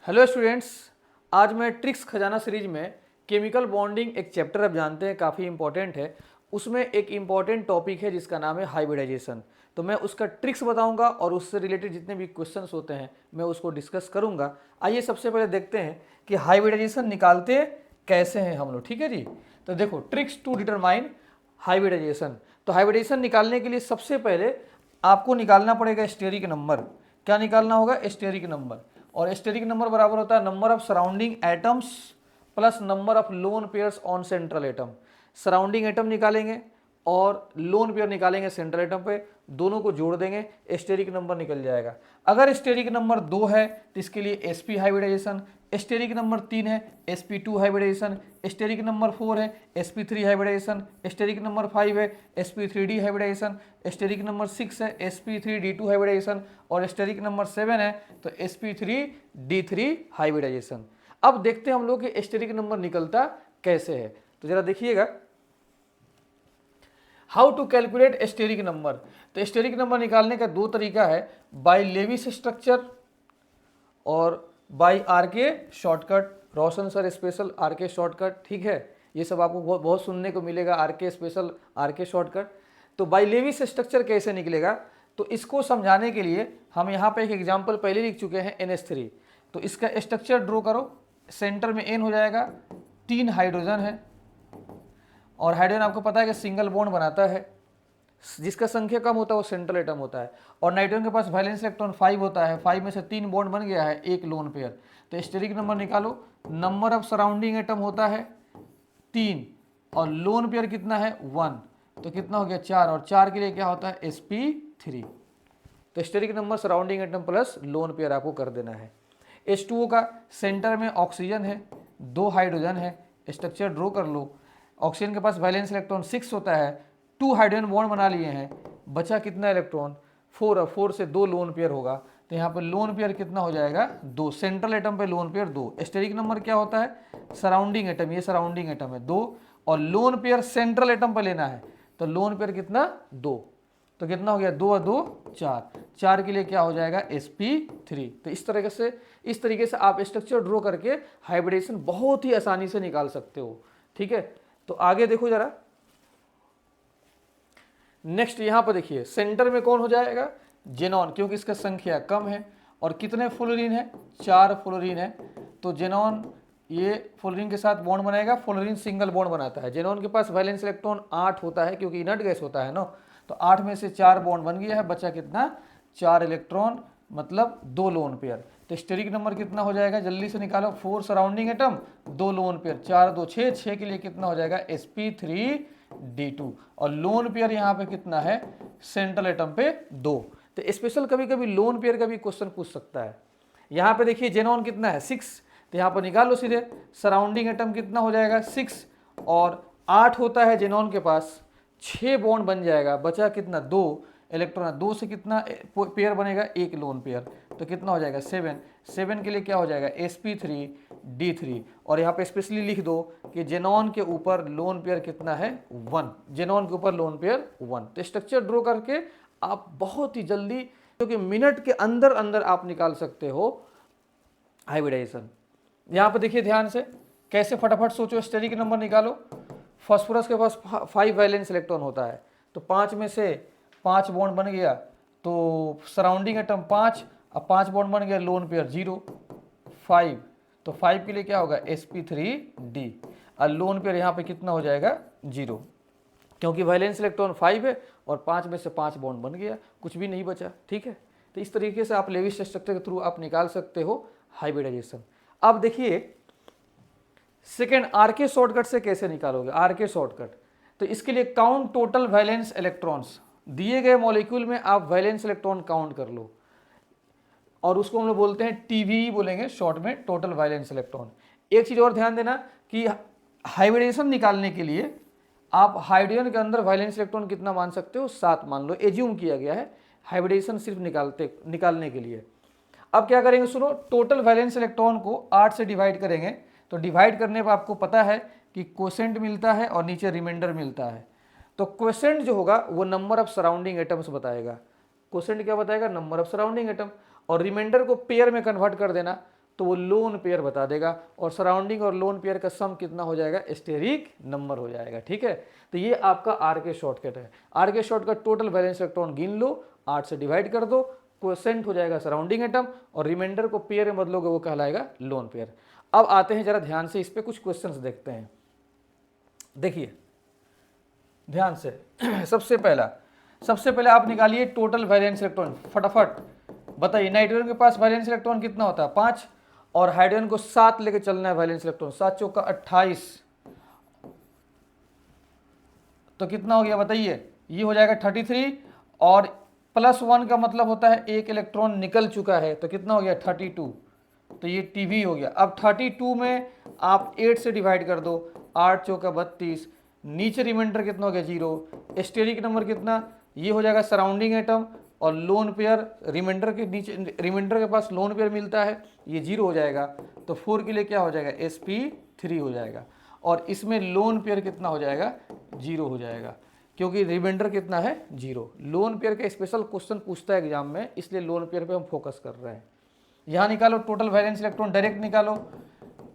Hello students, आज मैं tricks खजाना सीरीज में केमिकल बॉन्डिंग एक चैप्टर आप जानते हैं काफ़ी इंपॉर्टेंट है। उसमें एक इंपॉर्टेंट टॉपिक है जिसका नाम है हाइब्रिडाइजेशन। तो मैं उसका ट्रिक्स बताऊंगा और उससे रिलेटेड जितने भी क्वेश्चंस होते हैं मैं उसको डिस्कस करूंगा। आइए सबसे पहले देखते हैं कि हाइब्रिडाइजेशन निकालते कैसे हैं हम लोग। ठीक है जी, तो देखो ट्रिक्स टू डिटरमाइन हाइब्रिडाइजेशन। तो हाइब्रिडाइजेशन निकालने के लिए सबसे पहले आपको निकालना पड़ेगा स्टेरिक नंबर। क्या निकालना होगा? Steric number. और स्टेरिक नंबर बराबर होता है number of surrounding atoms plus number of lone pairs on central atom. Surrounding atom निकालेंगे और लोन पेयर निकालेंगे सेंट्रल एटम पे, दोनों को जोड़ देंगे, स्टेरिक नंबर निकल जाएगा। अगर स्टेरिक नंबर 2 है तो इसके लिए sp हाइब्रिडाइजेशन, स्टेरिक नंबर 3 है sp2 हाइब्रिडाइजेशन, स्टेरिक नंबर 4 है sp3 हाइब्रिडाइजेशन, स्टेरिक नंबर 5 है sp3d हाइब्रिडाइजेशन, स्टेरिक नंबर 6 है sp3d2 हाइब्रिडाइजेशन और स्टेरिक नंबर 7 है तो sp3d3 हाइब्रिडाइजेशन। अब देखते हैं हम लोग कि स्टेरिक नंबर निकलता कैसे है। तो जरा देखिएगा, how to calculate steric number. तो स्टेरिक नंबर निकालने का दो तरीका है, बाय लेविस स्ट्रक्चर और by RK shortcut. Roshan sir special RK shortcut, ठीक है, ये सब आपको बहुत बहुत सुनने को मिलेगा, आरके स्पेशल, आरके शॉर्टकट। तो बाय लेविस स्ट्रक्चर कैसे निकलेगा, तो इसको समझाने के लिए हम यहाँ पे एक एग्जाम्पल पहले लिख चुके हैं NH3। तो इसका स्ट्रक्चर ड्रॉ करो। सेंटर में N हो जाएगा, 3 हाइड्रोजन है और हाइड्रोजन आपको पता है कि सिंगल बॉन्ड बनाता है, जिसका संख्या कम होता है वो सेंट्रल एटम होता है। और नाइट्रोजन के पास वैलेंस इलेक्ट्रॉन 5 होता है, 5 में से 3 बॉन्ड बन गया है, एक लोन पेयर। तो स्टेरिक नंबर निकालो, नंबर ऑफ सराउंडिंग एटम होता है 3 और लोन पेयर कितना है 1, तो कितना हो गया 4, और 4 के लिए क्या होता है sp3। तो steric number surrounding atom plus lone pair आपको कर देना है। H2O का सेंटर में ऑक्सीजन है, 2 हाइड्रोजन है, स्ट्रक्चर ड्रॉ कर लो। ऑक्सीजन के पास वैलेंस इलेक्ट्रॉन 6 होता है, 2 हाइड्रोजन बॉन्ड बना लिए हैं, बचा कितना इलेक्ट्रॉन 4, और 4 से 2 लोन पेयर होगा। तो यहाँ पर लोन पेयर कितना हो जाएगा 2, सेंट्रल एटम पे लोन पेयर 2। स्टेरिक नंबर क्या होता है सराउंडिंग एटम, ये सराउंडिंग एटम है 2, और लोन पेयर सेंट्रल एटम पर लेना है, तो लोन पेयर कितना 2, तो कितना हो गया 2 और 2 4, 4 के लिए क्या हो जाएगा sp3। तो इस तरीके से आप स्ट्रक्चर ड्रॉ करके हाइब्रिडेशन बहुत ही आसानी से निकाल सकते हो। ठीक है, तो आगे देखो जरा, नेक्स्ट यहां पर देखिए सेंटर में कौन हो जाएगा जेनॉन, क्योंकि इसका संख्या कम है। और कितने फ्लोरीन है 4 फ्लोरीन है, तो जेनॉन ये फ्लोरीन के साथ बॉन्ड बनाएगा, फ्लोरीन सिंगल बॉन्ड बनाता है। जेनॉन के पास वैलेंस इलेक्ट्रॉन 8 होता है क्योंकि इनर्ट गैस होता है ना, तो 8 में से 4 बॉन्ड बन गया है, बचा कितना 4 इलेक्ट्रॉन, मतलब 2 लोन पेयर। तो स्टेरिक नंबर कितना हो जाएगा जल्दी से निकालो, 4 सराउंडिंग एटम 2 लोन पेयर, 4 2 6, 6 के लिए कितना हो जाएगा sp3d2, और लोन पेयर यहाँ पे कितना है सेंट्रल एटम पे 2। तो स्पेशल कभी कभी लोन पेयर का भी क्वेश्चन पूछ सकता है। यहाँ पे देखिए जेनॉन कितना है 6, तो यहाँ पर निकालो सीधे, सराउंडिंग एटम कितना हो जाएगा 6, और 8 होता है जेनॉन के पास, 6 बॉन्ड बन जाएगा, बचा कितना 2 इलेक्ट्रॉन, 2 से कितना पेयर बनेगा एक लोन पेयर, तो कितना हो जाएगा 7, 7 के लिए क्या हो जाएगा sp3d3। और यहाँ पे स्पेशली लिख दो कि जेनॉन के ऊपर लोन पेयर कितना है 1, जेनॉन के ऊपर लोन पेयर 1। तो स्ट्रक्चर ड्रॉ करके आप बहुत ही जल्दी, क्योंकि मिनट के अंदर अंदर आप निकाल सकते हो हाइब्रिडाइजेशन। यहाँ पे देखिए ध्यान से, कैसे फटाफट सोचो, स्टेरिक नंबर निकालो। फास्फोरस के पास 5 वैलेंस इलेक्ट्रॉन होता है, तो 5 में से 5 बॉन्ड बन गया, तो सराउंडिंग एटम 5, अब 5 बॉन्ड बन गया, लोन पेयर 0 5, तो 5 के लिए क्या होगा sp3d, और लोन पेयर यहाँ पे कितना हो जाएगा 0, क्योंकि वैलेंस इलेक्ट्रॉन 5 है और 5 में से 5 बॉन्ड बन गया, कुछ भी नहीं बचा। ठीक है, तो इस तरीके से आप लेविस स्ट्रक्चर के थ्रू आप निकाल सकते हो हाइब्रिडाइजेशन। अब देखिए सेकेंड आरके शॉर्टकट से कैसे निकालोगे आरके शॉर्टकट। तो इसके लिए काउंट टोटल वैलेंस इलेक्ट्रॉन्स, दिए गए मॉलिक्यूल में आप वैलेंस इलेक्ट्रॉन काउंट कर लो, और उसको हम लोग बोलते हैं टीवी बोलेंगे शॉर्ट में, टोटल वैलेंस इलेक्ट्रॉन। एक चीज और ध्यान देना कि हाइब्रिडेशन निकालने के लिए आप हाइड्रोजन के अंदर वैलेंस इलेक्ट्रॉन कितना मान सकते हो 7 मान लो, एज्यूम किया गया है हाइब्रिडेशन सिर्फ निकालने के लिए। अब क्या करेंगे सुनो, टोटल वैलेंस इलेक्ट्रॉन को 8 से डिवाइड करेंगे, तो डिवाइड करने पर आपको पता है कि क्वोशेंट मिलता है और नीचे रिमाइंडर मिलता है। तो क्वोशेंट जो होगा वो नंबर ऑफ सराउंडिंग एटम्स बताएगा, क्वोशेंट क्या बताएगा नंबर ऑफ सराउंडिंग एटम, और रिमाइंडर को पेयर में कन्वर्ट कर देना, तो वो लोन पेयर बता देगा, और सराउंडिंग और लोन पेयर का सम कितना हो जाएगा, स्टेरिक नंबर हो जाएगा। ठीक है, तो ये आपका आर के शॉर्टकट है। आर के शॉर्टकट टोटल वैलेंस इलेक्ट्रॉन गिन लो, 8 से डिवाइड कर दो, क्वोशेंट हो जाएगा सराउंडिंग एटम, और रिमाइंडर को पेयर में बदलोगे वो कहलाएगा लोन पेयर। अब आते हैं जरा ध्यान से, इस पे कुछ क्वेश्चंस देखते हैं। देखिए ध्यान से सबसे पहले आप निकालिए टोटल वैलेंस इलेक्ट्रॉन, फटाफट बताइए। नाइट्रोजन के पास वैलेंस इलेक्ट्रॉन कितना होता है, 5, और हाइड्रोजन को 7 लेके चलना है वैलेंस इलेक्ट्रॉन, 7 चौका 28, तो कितना हो गया बताइए, ये हो जाएगा 33, और +1 का मतलब होता है एक इलेक्ट्रॉन निकल चुका है, तो कितना हो गया 32, तो ये टीवी हो गया। अब 32 में आप 8 से डिवाइड कर दो, 8 चौका 32, नीचे रिमाइंडर कितना हो गया 0, स्टेरिक नंबर कितना, ये हो जाएगा सराउंडिंग एटम, और लोन पेयर रिमाइंडर के नीचे, रिमाइंडर के पास लोन पेयर मिलता है, ये 0 हो जाएगा, तो 4 के लिए क्या हो जाएगा, sp3 हो जाएगा, और इसमें लोन पेयर कितना हो जाएगा, 0 हो जाएगा, क्योंकि रिमाइंडर कितना है 0। लोन पेयर का स्पेशल क्वेश्चन पूछता है एग्जाम में, इसलिए लोन पेयर पे हम फोकस कर रहे हैं। यहाँ निकालो टोटल वैलेंस इलेक्ट्रॉन, डायरेक्ट निकालो।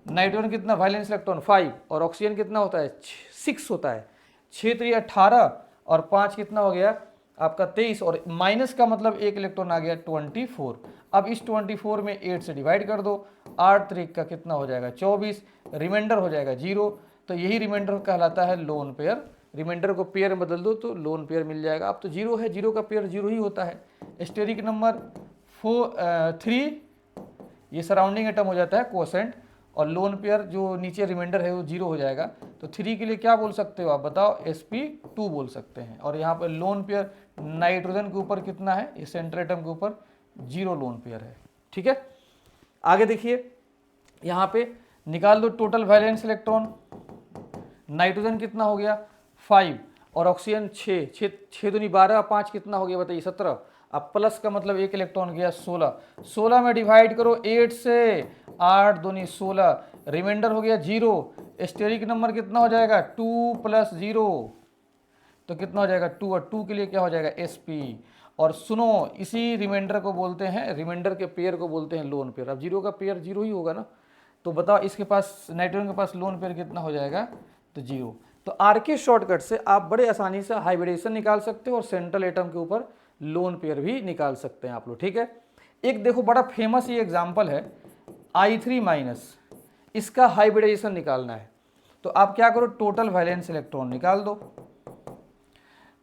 नाइट्रोजन कितना वैलेंस इलेक्ट्रॉन 5, और ऑक्सीजन कितना होता है 6 होता है, 6 3 18, और 5 कितना हो गया आपका 23, और माइनस का मतलब एक इलेक्ट्रॉन आ गया 24। अब इस 24 में 8 से डिवाइड कर दो, 8 3 का कितना हो जाएगा 24, रिमाइंडर हो जाएगा 0, तो यही रिमाइंडर कहलाता है लोन पेयर। रिमाइंडर को पेयर में बदल दो तो लोन पेयर मिल जाएगा। अब तो 0 है, 0 का पेयर 0 ही होता है। स्टेरिक नंबर 3, ये सराउंडिंग एटम हो जाता है क्वोशेंट, और लोन पेयर जो नीचे रिमाइंडर है वो 0 हो जाएगा। तो 3 के लिए क्या बोल सकते हो आप बताओ, sp2 बोल सकते हैं। और यहाँ पर लोन पेयर नाइट्रोजन के ऊपर कितना है, ये सेंट्रल एटम के ऊपर 0 लोन पेयर है। ठीक है, आगे देखिए, यहाँ पे निकाल दो टोटल वैलेंस इलेक्ट्रॉन। नाइट्रोजन कितना हो गया 5, और ऑक्सीजन 6, 6 दूनी 12, 5 कितना हो गया बताइए 17। अब प्लस का मतलब एक इलेक्ट्रॉन गया 16, 16 में डिवाइड करो 8 से, 8 दूनी 16, रिमाइंडर हो गया 0, स्टेरिक नंबर कितना हो जाएगा 2 + 0, तो कितना हो जाएगा 2, और 2 के लिए क्या हो जाएगा sp। और सुनो, इसी रिमाइंडर को बोलते हैं, रिमाइंडर के पेयर को बोलते हैं लोन पेयर। अब 0 का पेयर 0 ही होगा ना, तो बताओ इसके पास, नाइट्रोजन के पास लोन पेयर कितना हो जाएगा, तो 0। तो आर के शॉर्टकट से आप बड़े आसानी से हाइब्रिडेशन निकाल सकते हो, और सेंट्रल एटम के ऊपर लोन पेयर भी निकाल सकते हैं आप लोग। ठीक है, एक देखो बड़ा फेमस ये एग्जांपल है I3-, इसका हाइब्रिडाइजेशन निकालना है। तो आप क्या करो, टोटल वैलेंस इलेक्ट्रॉन निकाल दो।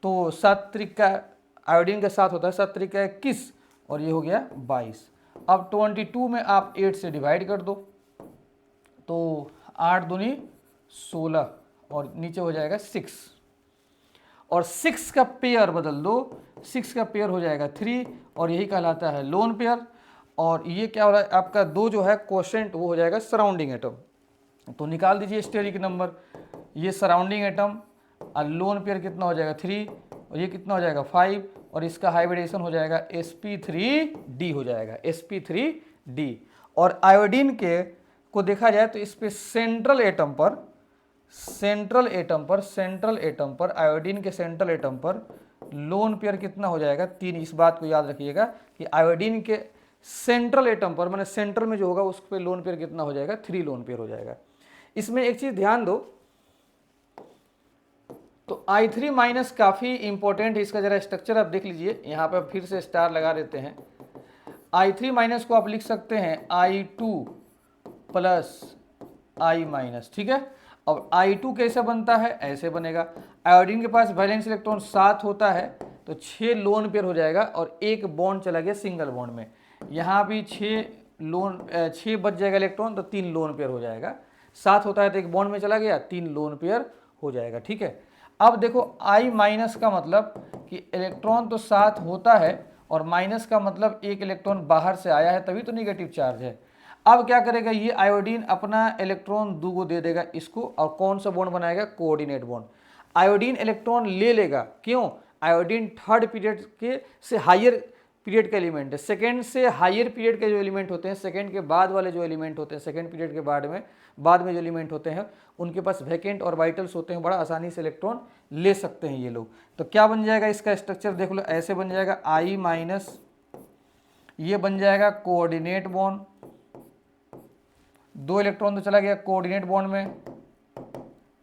तो 7 3 का आयोडीन के साथ होता है, 7 3 का 21, और ये हो गया 22। अब 22 में आप 8 से डिवाइड कर दो, तो 8 दूनी 16, और नीचे हो जाएगा 6, और 6 का पेयर बदल दो, 6 का पेयर हो जाएगा 3, और यही कहलाता है लोन पेयर। और ये क्या हो रहा है आपका 2 जो है क्वोशेंट, वो हो जाएगा सराउंडिंग एटम। तो निकाल दीजिए स्टेरिक नंबर, ये सराउंडिंग एटम, और लोन पेयर कितना हो जाएगा 3, और ये कितना हो जाएगा 5, और इसका हाइब्रिडेशन हो जाएगा sp3d हो जाएगा, sp3d। और आयोडीन के को देखा जाए तो इस पे सेंट्रल एटम पर आयोडीन के सेंट्रल एटम पर लोन पेयर कितना हो जाएगा 3। इस बात को याद रखिएगा कि आयोडीन के सेंट्रल एटम पर, माने सेंटर में जो होगा उस पे लोन पेयर कितना हो जाएगा 3 लोन पेयर हो जाएगा। इसमें एक चीज ध्यान दो, तो I3- काफी इंपॉर्टेंट है, इसका जरा स्ट्रक्चर आप देख लीजिए। यहाँ पे फिर से स्टार लगा देते हैं। I3- को आप लिख सकते हैं I2 + I-, ठीक है। अब I2 कैसे बनता है, ऐसे बनेगा। आयोडीन के पास वैलेंस इलेक्ट्रॉन 7 होता है, तो 6 लोन पेयर हो जाएगा, और एक बॉन्ड चला गया सिंगल बॉन्ड में। यहाँ भी 6 बच जाएगा इलेक्ट्रॉन, तो 3 लोन पेयर हो जाएगा। 7 होता है तो एक बॉन्ड में चला गया, 3 लोन पेयर हो जाएगा। ठीक है, अब देखो I- का मतलब कि इलेक्ट्रॉन तो 7 होता है, और माइनस का मतलब एक इलेक्ट्रॉन बाहर से आया है, तभी तो नेगेटिव चार्ज है। अब क्या करेगा ये आयोडीन, अपना इलेक्ट्रॉन 2 को दे देगा इसको, और कौन सा बॉन्ड बनाएगा, कोऑर्डिनेट बॉन्ड। आयोडीन इलेक्ट्रॉन ले लेगा, क्यों, आयोडीन थर्ड पीरियड के से हायर पीरियड का एलिमेंट है। सेकंड से हायर पीरियड के जो एलिमेंट होते हैं, सेकंड के बाद वाले जो एलिमेंट होते हैं, सेकंड पीरियड के बाद में जो एलिमेंट होते हैं, उनके पास वैकेंट और वाइटल्स होते हैं, बड़ा आसानी से इलेक्ट्रॉन ले सकते हैं ये लोग। तो क्या बन जाएगा इसका स्ट्रक्चर देख लो, ऐसे बन जाएगा I-, ये बन जाएगा कोऑर्डिनेट बॉन्ड, 2 इलेक्ट्रॉन तो चला गया कोऑर्डिनेट बॉन्ड में,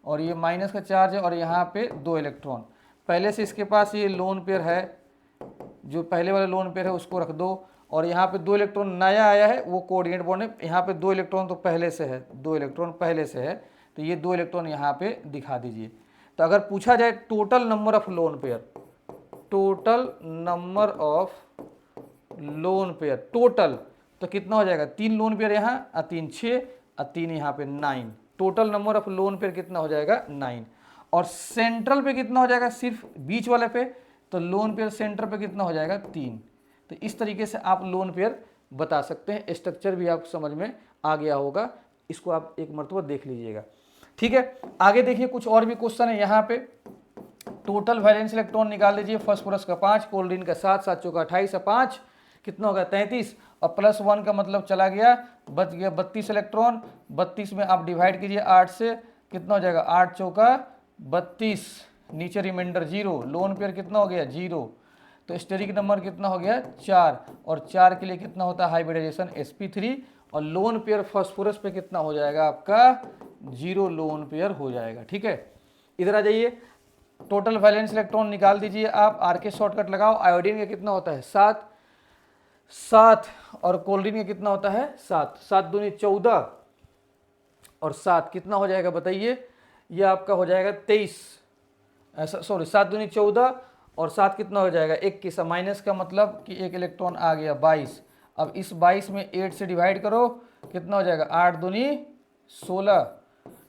और ये माइनस का चार्ज है, और यहाँ पे 2 इलेक्ट्रॉन। पहले से इसके पास ये लोन पेयर है, जो पहले वाला लोन पेयर है उसको रख दो, और यहाँ पे 2 इलेक्ट्रॉन नया आया है वो कोऑर्डिनेट बॉन्ड है। यहाँ पे 2 इलेक्ट्रॉन तो पहले से है, 2 इलेक्ट्रॉन पहले से है, तो ये 2 इलेक्ट्रॉन यहाँ पे दिखा दीजिए। तो अगर पूछा जाए total number of lone pair, total number of lone pair total, तो कितना हो जाएगा, 3 लोन पेयर यहाँ और 3 6 और 3 यहाँ पे 9। Total number of lone pair कितना हो जाएगा 9। और सेंट्रल पे कितना हो जाएगा, सिर्फ बीच वाले पे, तो लोन पेयर सेंटर पे कितना हो जाएगा 3। तो इस तरीके से आप लोन पेयर बता सकते हैं। स्ट्रक्चर भी आप समझ में आ गया होगा, इसको आप एक मरतबा देख लीजिएगा। ठीक है, आगे देखिए कुछ और भी क्वेश्चन है यहाँ पे। टोटल वैलेंस इलेक्ट्रॉन निकाल लीजिए, फास्फोरस का 5, क्लोरीन का 7, 7 चौका 28 और 5 कितना होगा 33, और +1 का मतलब चला गया, बच गया 32 इलेक्ट्रॉन। 32 में आप डिवाइड कीजिए 8 से, कितना हो जाएगा 8 चौका 32, नीचे रिमाइंडर 0, लोन पेयर कितना हो गया 0, तो स्टेरिक नंबर कितना हो गया 4, और 4 के लिए कितना होता है हाइब्रिडाइजेशन sp3, और लोन पेयर फास्फोरस पे कितना हो जाएगा आपका 0 लोन पेयर हो जाएगा। ठीक है, इधर आ जाइए, टोटल वैलेंस इलेक्ट्रॉन निकाल दीजिए आप, आर के शॉर्टकट लगाओ। आयोडीन का कितना होता है 7 7, और क्लोरीन का कितना होता है 7, 7 दूनी 14, और 7 कितना हो जाएगा बताइए, ये आपका हो जाएगा 23, ऐसा सॉरी 7 दूनी 14, और 7 कितना हो जाएगा 21, माइनस का मतलब कि 1 इलेक्ट्रॉन आ गया 22। अब इस 22 में 8 से डिवाइड करो, कितना हो जाएगा 8 दूनी 16,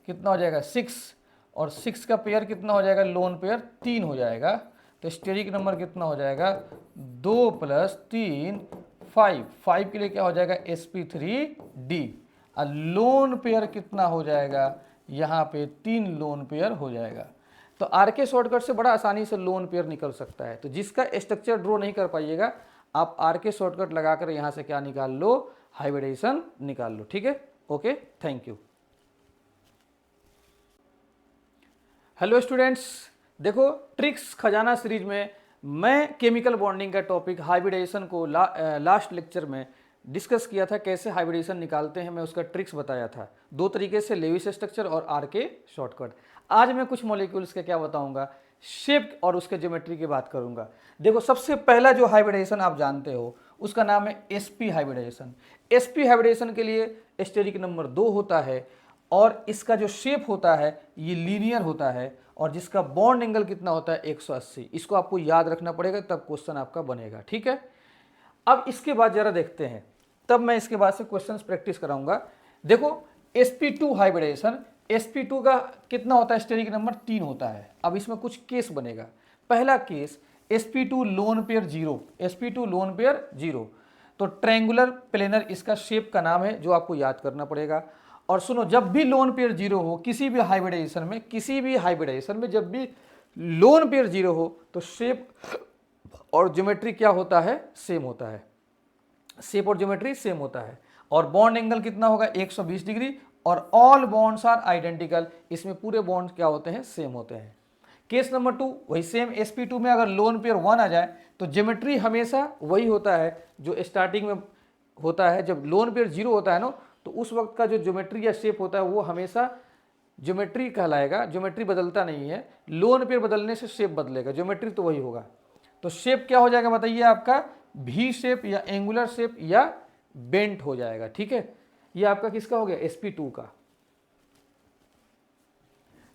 कितना हो जाएगा 6, और 6 का पेयर कितना हो जाएगा लोन पेयर 3 हो जाएगा। तो स्टेरिक नंबर कितना हो जाएगा 2 + 3 5, 5 के लिए क्या हो जाएगा sp3d, और लोन पेयर कितना हो जाएगा यहाँ पे 3 लोन पेयर हो जाएगा। तो आर के शॉर्टकट से बड़ा आसानी से लोन पेयर निकल सकता है। तो जिसका स्ट्रक्चर ड्रॉ नहीं कर पाइएगा, आप आर के शॉर्टकट लगाकर यहाँ से क्या निकाल लो, हाइब्रिडाइजेशन निकाल लो। ठीक है, okay, thank you. Hello students, देखो ट्रिक्स खजाना सीरीज में मैं केमिकल बॉन्डिंग का टॉपिक हाइब्रिडाइजेशन को लास्ट लेक्चर में डिस्कस किया था, कैसे हाइब्रिडाइजेशन निकालते हैं, मैं उसका ट्रिक्स बताया था 2 तरीके से, लेविस स्ट्रक्चर और आर के शॉर्टकट। आज मैं कुछ मॉलिक्यूल्स के क्या बताऊंगा, शेप और उसके ज्योमेट्री की बात करूंगा। देखो सबसे पहला जो हाइब्रिडाइजेशन आप जानते हो उसका नाम है sp हाइब्रिडाइजेशन। sp हाइब्रिडाइजेशन के लिए स्टेरिक नंबर 2 होता है, और इसका जो शेप होता है ये लीनियर होता है, और जिसका बॉन्ड एंगल कितना होता है 180। इसको आपको याद रखना पड़ेगा, तब क्वेश्चन आपका बनेगा। ठीक है, अब इसके बाद जरा देखते हैं, तब मैं इसके बाद से क्वेश्चंस प्रैक्टिस कराऊंगा। देखो sp2 हाइब्रिडाइजेशन, sp2 का कितना होता है स्टेरिक नंबर 3 होता है। अब इसमें कुछ केस बनेगा। पहला case sp2 lone pair 0, sp2 lone pair 0, तो ट्रायंगुलर प्लेनर इसका शेप का नाम है, जो आपको याद करना पड़ेगा। और सुनो, जब भी लोन पेयर 0 हो किसी भी हाइब्रिडाइजेशन में, किसी भी हाइब्रिडाइजेशन में जब भी लोन पेयर 0 हो तो शेप और ज्योमेट्री क्या होता है सेम होता है, शेप और ज्योमेट्री सेम होता है। और बॉन्ड एंगल कितना होगा 120 डिग्री, और ऑल बॉन्ड्स आर आइडेंटिकल, इसमें पूरे बॉन्ड क्या होते हैं सेम होते हैं। केस नंबर 2 वही सेम, sp2 में अगर लोन पेयर 1 आ जाए तो ज्योमेट्री हमेशा वही होता है जो स्टार्टिंग में होता है। जब लोन पेयर 0 होता है ना, तो उस वक्त का जो ज्योमेट्री या शेप होता है वो हमेशा ज्योमेट्री कहलाएगा, ज्योमेट्री बदलता नहीं है। लोन पेयर बदलने से शेप बदलेगा, ज्योमेट्री तो वही होगा। तो शेप क्या हो जाएगा बताइए आपका भी शेप या एंगुलर शेप या बेंट हो जाएगा। ठीक है, ये आपका किसका हो गया sp2 का।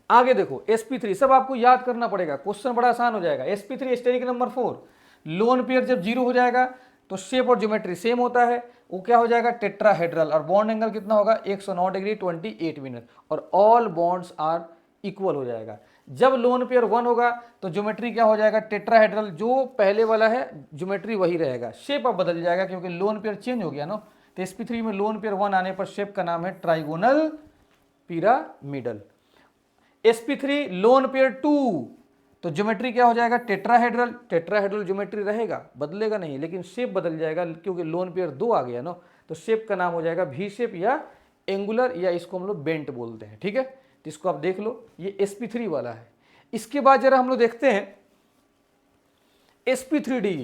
आगे देखो sp3, सब आपको याद करना पड़ेगा, क्वेश्चन बड़ा आसान हो जाएगा। sp3 steric number 4, lone pair जब 0 हो जाएगा तो शेप और ज्योमेट्री सेम होता है, वो क्या हो जाएगा टेट्राहेड्रल, और बॉन्ड एंगल कितना होगा 109 डिग्री 28 मिनट, और ऑल बॉन्ड्स आर इक्वल हो जाएगा। जब लोन पेयर 1 होगा तो ज्योमेट्री क्या हो जाएगा टेट्राहेड्रल, जो पहले वाला है ज्योमेट्री वही रहेगा, शेप अब बदल जाएगा क्योंकि लोन पेयर चेंज हो गया ना। तो sp3 में लोन पेयर 1 आने पर शेप का नाम है trigonal pyramidal. sp3 lone pair 2, तो ज्योमेट्री क्या हो जाएगा टेट्राहेड्रल, टेट्राहेड्रल ज्योमेट्री रहेगा, बदलेगा नहीं, लेकिन शेप बदल जाएगा क्योंकि लोन पेयर 2 आ गया ना। तो शेप का नाम हो जाएगा भी शेप या एंगुलर, या इसको हम लोग बेंट बोलते हैं। ठीक है, तो इसको आप देख लो, ये sp3 वाला है। इसके बाद जरा हम लोग देखते हैं sp3d,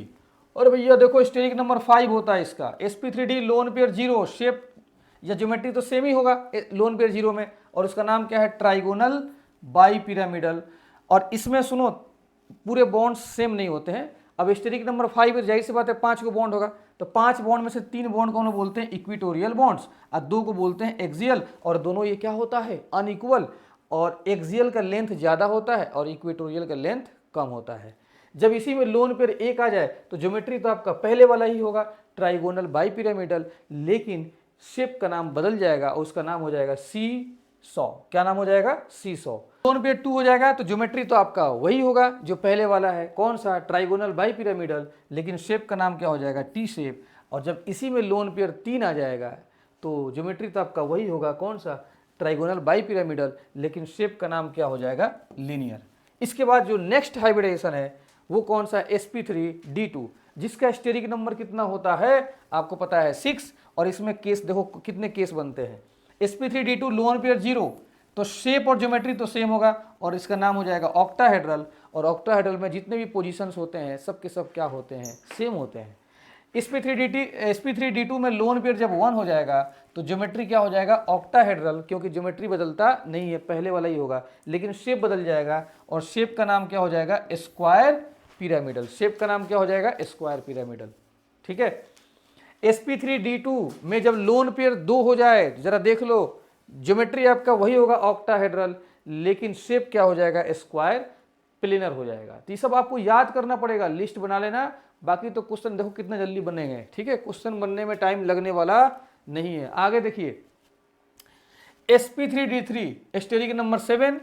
और भैया देखो स्टेरिक नंबर 5 होता है इसका, sp3d लोन पेयर 0, शेप या ज्योमेट्री तो सेम ही होगा लोन पेयर 0 में, और उसका नाम क्या है, ट्राइगोनल बाई पिरामिडल। और इसमें सुनो पूरे बॉन्ड्स सेम नहीं होते हैं। अब स्टेरिक नंबर 5 है, जाहिर सी बात है 5 को बॉन्ड होगा, तो 5 बॉन्ड में से 3 बॉन्ड को बोलते हैं इक्विटोरियल बॉन्ड्स और 2 को बोलते हैं एक्सियल, और दोनों ये क्या होता है, अनइक्वल, और एक्सियल का लेंथ ज़्यादा होता है और इक्विटोरियल का लेंथ कम होता है। जब इसी में लोन पेयर 1 आ जाए तो ज्योमेट्री तो आपका पहले वाला ही होगा, ट्राइगोनल बाई पिरामिडल, लेकिन शेप का नाम बदल जाएगा, उसका नाम हो जाएगा सी-सॉ। क्या नाम हो जाएगा, सी-सॉ। लोन पेयर 2 हो जाएगा तो ज्योमेट्री तो आपका वही होगा जो पहले वाला है, कौन सा, ट्राइगोनल बाई पिरामिडल, लेकिन शेप का नाम क्या हो जाएगा, टी शेप। और जब इसी में लोन पेयर 3 आ जाएगा तो ज्योमेट्री तो आपका वही होगा, कौन सा, ट्राइगोनल बाई पिरामिडल, लेकिन शेप का नाम क्या हो जाएगा, लीनियर। इसके बाद जो नेक्स्ट हाइब्रिडेशन है वो कौन सा, sp3d2, जिसका स्टेरिक नंबर कितना होता है, आपको पता है 6, और इसमें केस देखो कितने केस बनते हैं। sp3d2 लोन पेयर 0, तो शेप और ज्योमेट्री तो सेम होगा और इसका नाम हो जाएगा ऑक्टाहेड्रल, और ऑक्टाहेड्रल में जितने भी पोजीशंस होते हैं सब के सब क्या होते हैं, सेम होते हैं। sp3d2 में लोन पेयर जब 1 हो जाएगा तो ज्योमेट्री क्या हो जाएगा, ऑक्टाहेड्रल, क्योंकि ज्योमेट्री बदलता नहीं है, पहले वाला ही होगा, लेकिन शेप बदल जाएगा, और शेप का नाम क्या हो जाएगा, स्क्वायर पिरामिडल। शेप का नाम क्या हो जाएगा, स्क्वायर पिरामिडल। ठीक है। sp3d2 में जब लोन पेयर 2 हो जाए, जरा देख लो, ज्योमेट्री आपका वही होगा ऑक्टाहेड्रल, लेकिन शेप क्या हो जाएगा, स्क्वायर प्लेनर हो जाएगा। तो ये सब आपको याद करना पड़ेगा, लिस्ट बना लेना, बाकी तो क्वेश्चन देखो कितने जल्दी बनेंगे। ठीक है, क्वेश्चन बनने में टाइम लगने वाला नहीं है। आगे देखिए, sp3d3 स्टेरिक नंबर 7,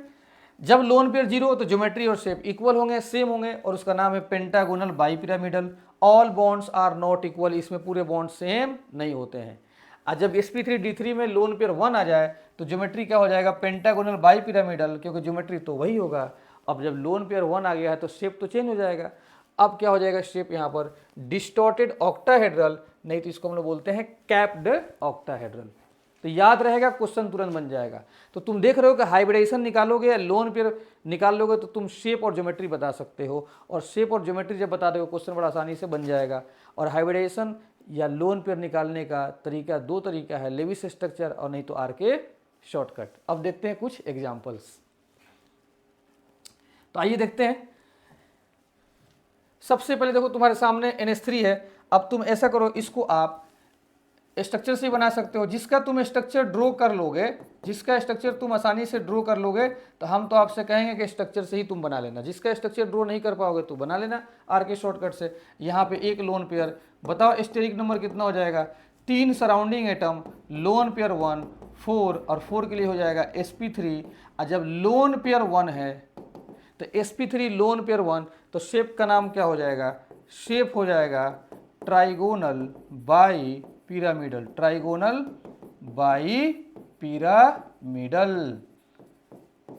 जब लोन पेयर 0 हो तो ज्योमेट्री और शेप इक्वल होंगे, सेम होंगे, और उसका नाम है pentagonal bipyramidal. All bonds are not equal, इसमें पूरे बॉन्ड सेम नहीं होते हैं। और जब sp3d3 में लोन पेयर 1 आ जाए तो ज्योमेट्री क्या हो जाएगा, पेंटागोनल बाई पिरामिडल, क्योंकि ज्योमेट्री तो वही होगा। अब जब लोन पेयर 1 आ गया है तो शेप तो चेंज हो जाएगा। अब क्या हो जाएगा शेप, यहाँ पर डिस्टॉर्टेड ऑक्टाहेड्रल, नहीं तो इसको हम लोग बोलते हैं कैप्ड ऑक्टाहेड्रल। तो याद रहेगा, क्वेश्चन तुरंत बन जाएगा। तो तुम देख रहे हो कि हाइब्रिडेशन निकालोगे या लोन पेयर निकाल लोगे तो तुम शेप और ज्योमेट्री बता सकते हो, और शेप और ज्योमेट्री जब बता दोगे क्वेश्चन बड़ा आसानी से बन जाएगा। और हाइब्रिडेशन या लोन पेयर निकालने का तरीका 2 तरीका है, लेविस स्ट्रक्चर और नहीं तो आरके शॉर्टकट। अब देखते हैं कुछ एग्जाम्पल्स। तो आइए देखते हैं। सबसे पहले देखो तुम्हारे सामने NH3 है। अब तुम ऐसा करो, इसको आप स्ट्रक्चर से बना सकते हो, जिसका तुम स्ट्रक्चर ड्रॉ कर लोगे, जिसका स्ट्रक्चर तुम आसानी से ड्रॉ कर लोगे तो हम तो आपसे कहेंगे कि स्ट्रक्चर से ही तुम बना लेना। जिसका स्ट्रक्चर ड्रॉ नहीं कर पाओगे तो बना लेना आरके शॉर्टकट से। यहाँ पे एक लोन पेयर, बताओ स्टेरिक नंबर कितना हो जाएगा, 3 सराउंडिंग एटम, लोन पेयर 1, 4, और 4 के लिए हो जाएगा sp3। और जब लोन पेयर 1 है तो sp3 लोन पेयर 1, तो शेप का नाम क्या हो जाएगा, शेप हो जाएगा trigonal bi pyramidal, trigonal bi pyramidal.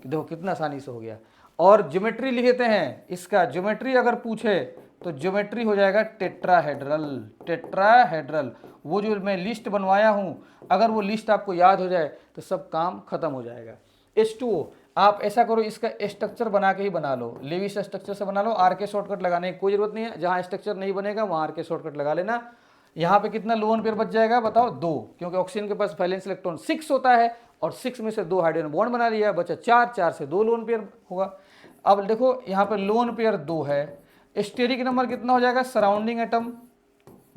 देखो कितना आसानी से हो गया। और ज्योमेट्री लिख देते हैं, इसका ज्योमेट्री अगर पूछे तो ज्योमेट्री हो जाएगा टेट्राहेड्रल, टेट्राहेड्रल। वो जो मैं लिस्ट बनवाया हूं, अगर वो लिस्ट आपको याद हो जाए तो सब काम खत्म हो जाएगा। H2O, आप ऐसा करो, इसका स्ट्रक्चर बना के ही बना लो, लेविस स्ट्रक्चर से बना लो, आरके शॉर्टकट लगाने की कोई जरूरत नहीं है। जहां स्ट्रक्चर नहीं बनेगा वहां आरके शॉर्टकट लगा लेना। यहाँ पे कितना लोन पेयर बच जाएगा, बताओ 2, क्योंकि ऑक्सीजन के पास वैलेंस इलेक्ट्रॉन 6 होता है, और 6 में से 2 हाइड्रोजन बॉन्ड बना लिया, बचा 4, 4 से 2 लोन पेयर होगा। अब देखो यहाँ पे लोन पेयर 2 है, स्टेरिक नंबर कितना हो जाएगा, सराउंडिंग एटम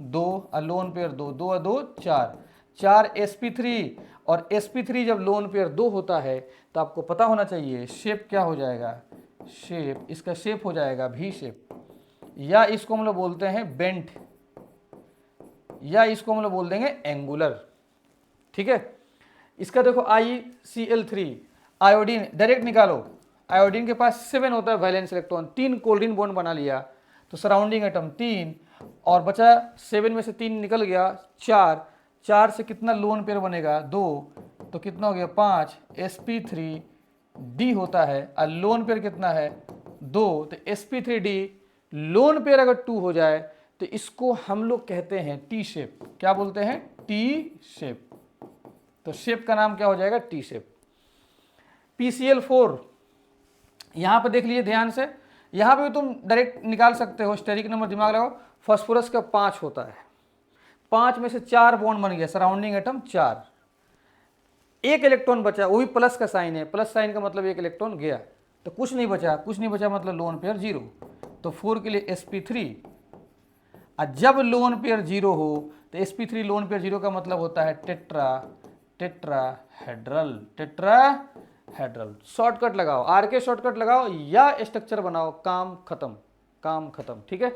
2, लोन पेयर 2, 2 और 2 4, 4 sp3। और sp3 जब लोन पेयर 2 होता है तो आपको पता होना चाहिए शेप क्या हो जाएगा, शेप, इसका शेप हो जाएगा V शेप, या इसको हम लोग बोलते हैं बेंट, या इसको हम लोग बोल देंगे एंगुलर। ठीक है। इसका देखो ICl3, आयोडीन डायरेक्ट निकालो, आयोडीन के पास 7 होता है वैलेंस इलेक्ट्रॉन, 3 कोल्डीन बॉन्ड बना लिया, तो सराउंडिंग एटम 3, और बचा 7 में से 3 निकल गया, 4, 4 से कितना लोन पेयर बनेगा, 2, तो कितना हो गया 5, sp3d होता है, और लोन पेयर कितना है 2, तो sp3d लोन पेयर अगर 2 हो जाए तो इसको हम लोग कहते हैं टी शेप। क्या बोलते हैं, टी शेप। तो शेप का नाम क्या हो जाएगा, टी शेप। PCl4, यहां पे देख लीजिए ध्यान से, यहां पे भी तुम डायरेक्ट निकाल सकते हो, स्टेरिक नंबर दिमाग लगाओ, फास्फोरस का 5 होता है, 5 में से 4 बॉन्ड बन गया, सराउंडिंग एटम 4, एक इलेक्ट्रॉन बचा, वो भी प्लस का साइन है, प्लस साइन का मतलब एक इलेक्ट्रॉन गया, तो कुछ नहीं बचा, कुछ नहीं बचा मतलब लोन पेयर जीरो। तो 4 के लिए sp3, और जब लोन पेयर जीरो हो तो sp3 लोन पेयर जीरो का मतलब होता है टेट्राहेड्रल। टेट्राहेड्रल शॉर्टकट लगाओ, आर के शॉर्टकट लगाओ या स्ट्रक्चर बनाओ, काम खत्म, काम खत्म। ठीक है,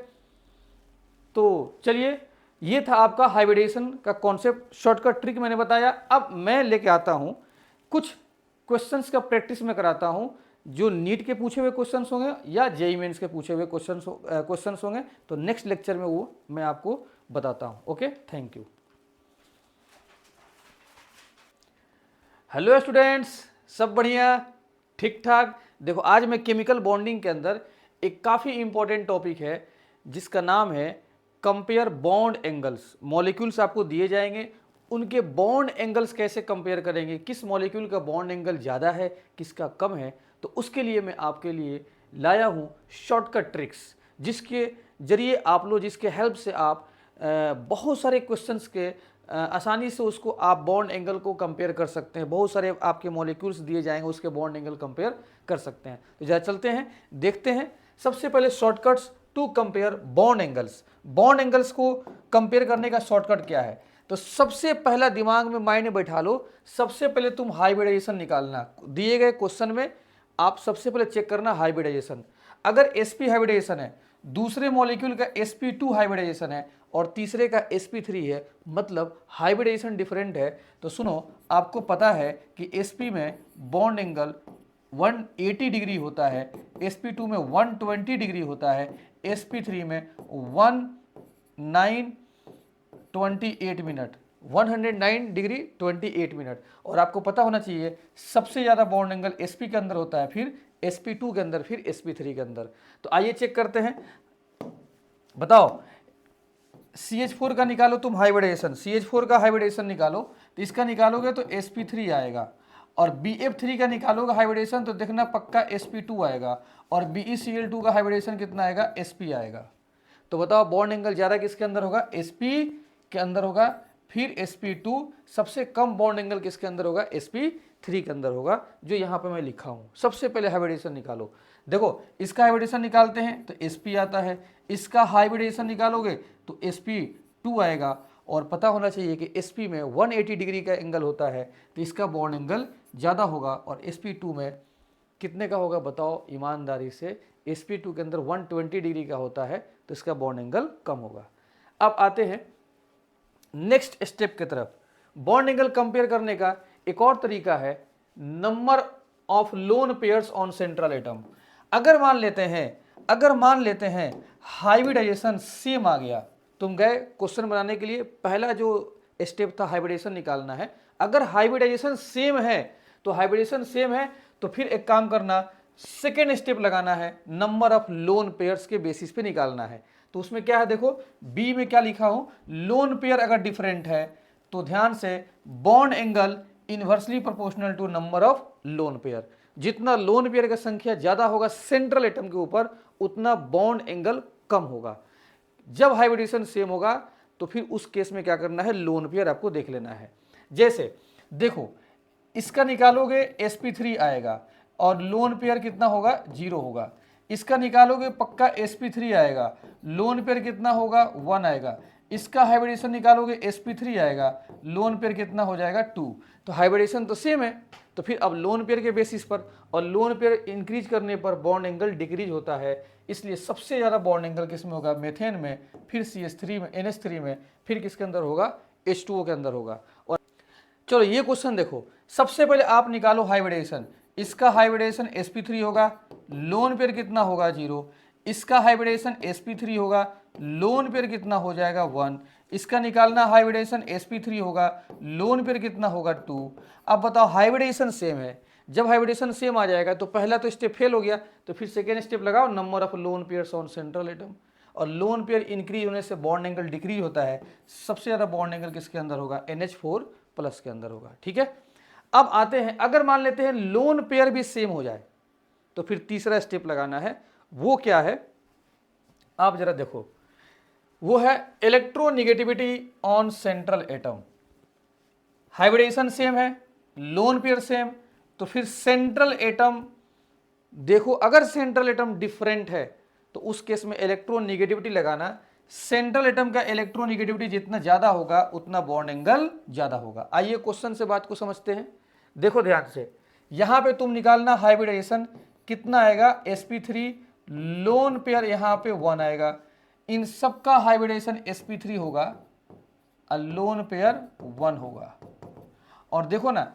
तो चलिए ये था आपका हाइब्रिडेशन का कॉन्सेप्ट, शॉर्टकट ट्रिक मैंने बताया। अब मैं लेके आता हूं कुछ क्वेश्चंस का प्रैक्टिस में कराता हूं, जो नीट के पूछे हुए क्वेश्चंस होंगे या जेईई मेंस के पूछे हुए क्वेश्चंस होंगे, तो नेक्स्ट लेक्चर में वो मैं आपको बताता हूं। Okay, thank you. Hello students, सब बढ़िया, ठीक ठाक। देखो आज मैं केमिकल बॉन्डिंग के अंदर एक काफ़ी इंपॉर्टेंट टॉपिक है जिसका नाम है कंपेयर बॉन्ड एंगल्स। मॉलिक्यूल्स आपको दिए जाएंगे, उनके बॉन्ड एंगल्स कैसे कंपेयर करेंगे, किस मॉलिक्यूल का बॉन्ड एंगल ज़्यादा है किसका कम है, तो उसके लिए मैं आपके लिए लाया हूँ शॉर्टकट ट्रिक्स, जिसके जरिए आप लोग, जिसके हेल्प से आप बहुत सारे क्वेश्चंस के आसानी से उसको आप बॉन्ड एंगल को कंपेयर कर सकते हैं। बहुत सारे आपके मॉलिक्यूल्स दिए जाएंगे, उसके बॉन्ड एंगल कंपेयर कर सकते हैं। तो जरा चलते हैं, देखते हैं। सबसे पहले shortcuts to compare bond angles. Bond angles को कंपेयर करने का शॉर्टकट क्या है? तो सबसे पहला दिमाग में माइंड में बैठा लो, सबसे पहले तुम हाइब्रिडाइजेशन निकालना। दिए गए क्वेश्चन में आप सबसे पहले चेक करना हाइब्रिडाइजेशन। अगर sp हाइब्रिडाइजेशन है, दूसरे मॉलिक्यूल का sp2 हाइब्रिडाइजेशन है और तीसरे का sp3 है, मतलब हाइब्रिडाइजेशन डिफरेंट है, तो सुनो, आपको पता है कि sp में बॉन्ड एंगल 180 डिग्री होता है, sp2 में 120 डिग्री होता है, sp3 में 109 मिनट, 109 डिग्री 28 मिनट। और आपको पता होना चाहिए सबसे ज़्यादा बॉन्ड एंगल sp के अंदर होता है, फिर sp2 के अंदर, फिर sp3 के अंदर। तो आइए चेक करते हैं, बताओ CH4 का निकालो तुम हाइब्रिडेशन, CH4 का हाइब्रिडेशन निकालो, तो इसका निकालोगे तो sp3 आएगा, और BF3 का निकालोगे हाइब्रिडेशन तो देखना पक्का sp2 आएगा, और BeCl2 का हाइब्रिडेशन कितना आएगा? sp आएगा। तो बताओ बॉन्ड एंगल ज़्यादा किसके अंदर होगा? sp के अंदर होगा, फिर sp2। सबसे कम बॉन्ड एंगल किसके अंदर होगा? sp3 के अंदर होगा, जो यहाँ पे मैं लिखा हूँ। सबसे पहले हाइब्रिडेशन निकालो। देखो इसका हाइब्रिडेशन निकालते हैं तो sp आता है, इसका हाइब्रिडेशन निकालोगे तो sp2 आएगा, और पता होना चाहिए कि sp में 180 डिग्री का एंगल होता है, तो इसका बॉन्ड एंगल ज़्यादा होगा, और sp2 में कितने का होगा बताओ ईमानदारी से? sp2 के अंदर 120 डिग्री का होता है, तो इसका बॉन्ड एंगल कम होगा। अब आते हैं नेक्स्ट स्टेप की तरफ। बॉन्ड एंगल कंपेयर करने का एक और तरीका है number of lone pairs on central atom. अगर मान लेते हैं हाइब्रिडाइजेशन सेम आ गया, तुम गए क्वेश्चन बनाने के लिए, पहला जो स्टेप था हाइब्रिडेशन निकालना है। अगर हाइब्रिडाइजेशन सेम है तो फिर एक काम करना, सेकेंड स्टेप लगाना है, नंबर ऑफ लोन पेयर्स के बेसिस पे निकालना है। तो उसमें क्या है देखो, बी में क्या लिखा हूं, लोन पेयर अगर डिफरेंट है तो ध्यान से bond angle inversely proportional to number of lone pair. जितना लोन पेयर की संख्या ज्यादा होगा सेंट्रल एटम के ऊपर, उतना बॉन्ड एंगल कम होगा। जब हाइब्रिडेशन सेम होगा तो फिर उस केस में क्या करना है, लोन पेयर आपको देख लेना है। जैसे देखो इसका निकालोगे sp3 आएगा, और लोन पेयर कितना होगा? 0 होगा। इसका निकालोगे पक्का sp3 आएगा, लोन पेयर कितना होगा? 1 आएगा। इसका हाइब्रिडेशन निकालोगे sp3 आएगा, लोन पेयर कितना हो जाएगा? 2। तो हाइब्रिडेशन तो सेम है, तो फिर अब लोन पेयर के बेसिस पर, और लोन पेयर इंक्रीज करने पर बॉन्ड एंगल डिक्रीज होता है, इसलिए सबसे ज़्यादा बॉन्ड एंगल किस में होगा? मेथेन में, फिर CH3 में, NH3 में, फिर किसके अंदर होगा? H2O के अंदर होगा। और चलो ये क्वेश्चन देखो, सबसे पहले आप निकालो हाइब्रिडेशन। इसका हाइब्रिडेशन sp3 होगा, लोन पेयर कितना होगा? 0। इसका हाइब्रिडेशन sp3 होगा, लोन पेयर कितना हो जाएगा? 1। इसका निकालना हाइब्रिडेशन sp3 होगा, लोन पेयर कितना होगा? 2। अब बताओ हाइब्रिडेशन सेम है, जब हाइब्रिडेशन सेम आ जाएगा तो पहला तो स्टेप फेल हो गया, तो फिर सेकेंड स्टेप लगाओ, number of lone pairs on central atom. और लोन पेयर इंक्रीज होने से बॉन्ड एंगल डिक्रीज होता है, सबसे ज़्यादा बॉन्ड एंगल किसके अंदर होगा? NH4+ के अंदर होगा। ठीक है, अब आते हैं, अगर मान लेते हैं लोन पेयर भी सेम हो जाए तो फिर तीसरा स्टेप लगाना है। वो क्या है आप जरा देखो, वो है electronegativity on central atom. Hybridisation same है, लोन पेयर सेम, तो फिर सेंट्रल एटम देखो, अगर सेंट्रल एटम डिफरेंट है तो उस केस में इलेक्ट्रोनेगेटिविटी लगाना। सेंट्रल एटम का इलेक्ट्रोनेगेटिविटी जितना ज्यादा होगा उतना बॉन्ड एंगल ज्यादा होगा। आइए क्वेश्चन से बात को समझते हैं। देखो ध्यान से, यहां पे तुम निकालना हाइब्रिडेशन कितना आएगा, sp3 लोन पेयर यहां पे 1 आएगा, इन सबका हाइब्रिडेशन sp3 होगा और लोन पेयर 1 होगा। और देखो ना,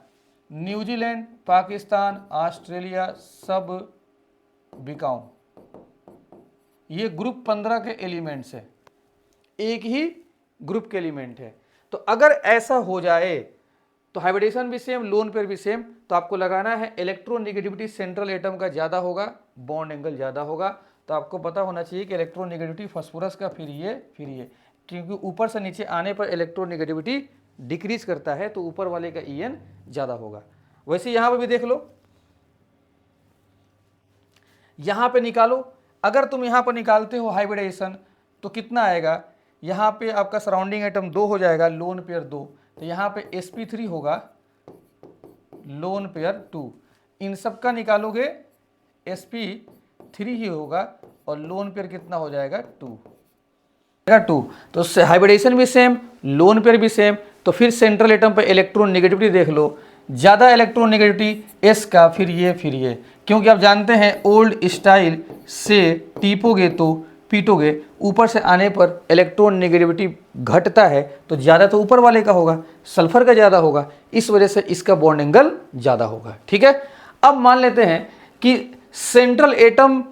न्यूजीलैंड, पाकिस्तान, ऑस्ट्रेलिया सब बिकाऊ, ये ग्रुप 15 के एलिमेंट्स है, एक ही ग्रुप के एलिमेंट है। तो अगर ऐसा हो जाए तो हाइब्रिडेशन भी सेम, लोन पेयर भी सेम, तो आपको लगाना है इलेक्ट्रोनेगेटिविटी सेंट्रल एटम का ज्यादा होगा, बॉन्ड एंगल ज्यादा होगा। तो आपको पता होना चाहिए कि इलेक्ट्रोनेगेटिविटी फास्फोरस का फिर ये, क्योंकि ऊपर से नीचे आने पर इलेक्ट्रोनेगेटिविटी डिक्रीज करता है तो ऊपर वाले का En ज्यादा होगा। वैसे यहां पर भी देख लो, यहां पे निकालो, अगर तुम यहां पर निकालते हो हाइब्रिडेशन तो कितना आएगा, यहां पे आपका सराउंडिंग एटम 2 हो जाएगा, लोन पेयर 2, तो यहां पे sp3 होगा, लोन पेयर 2, इन सब का निकालोगे sp3 ही होगा और लोन पेयर कितना हो जाएगा 2। तो हाइब्रिडेशन भी सेम, लोन पेयर भी सेम, तो फिर सेंट्रल एटम पे इलेक्ट्रॉन नेगेटिविटी देख लो, ज्यादा इलेक्ट्रॉन नेगेटिविटी s का, फिर ये, क्योंकि आप जानते हैं ओल्ड स्टाइल से टीपोगे तो पीटोगे, ऊपर से आने पर इलेक्ट्रॉन नेगेटिविटी घटता है तो ज़्यादा तो ऊपर वाले का होगा, सल्फर का ज़्यादा होगा, इस वजह से इसका बॉन्ड एंगल ज़्यादा होगा। ठीक है, अब मान लेते हैं कि सेंट्रल एटम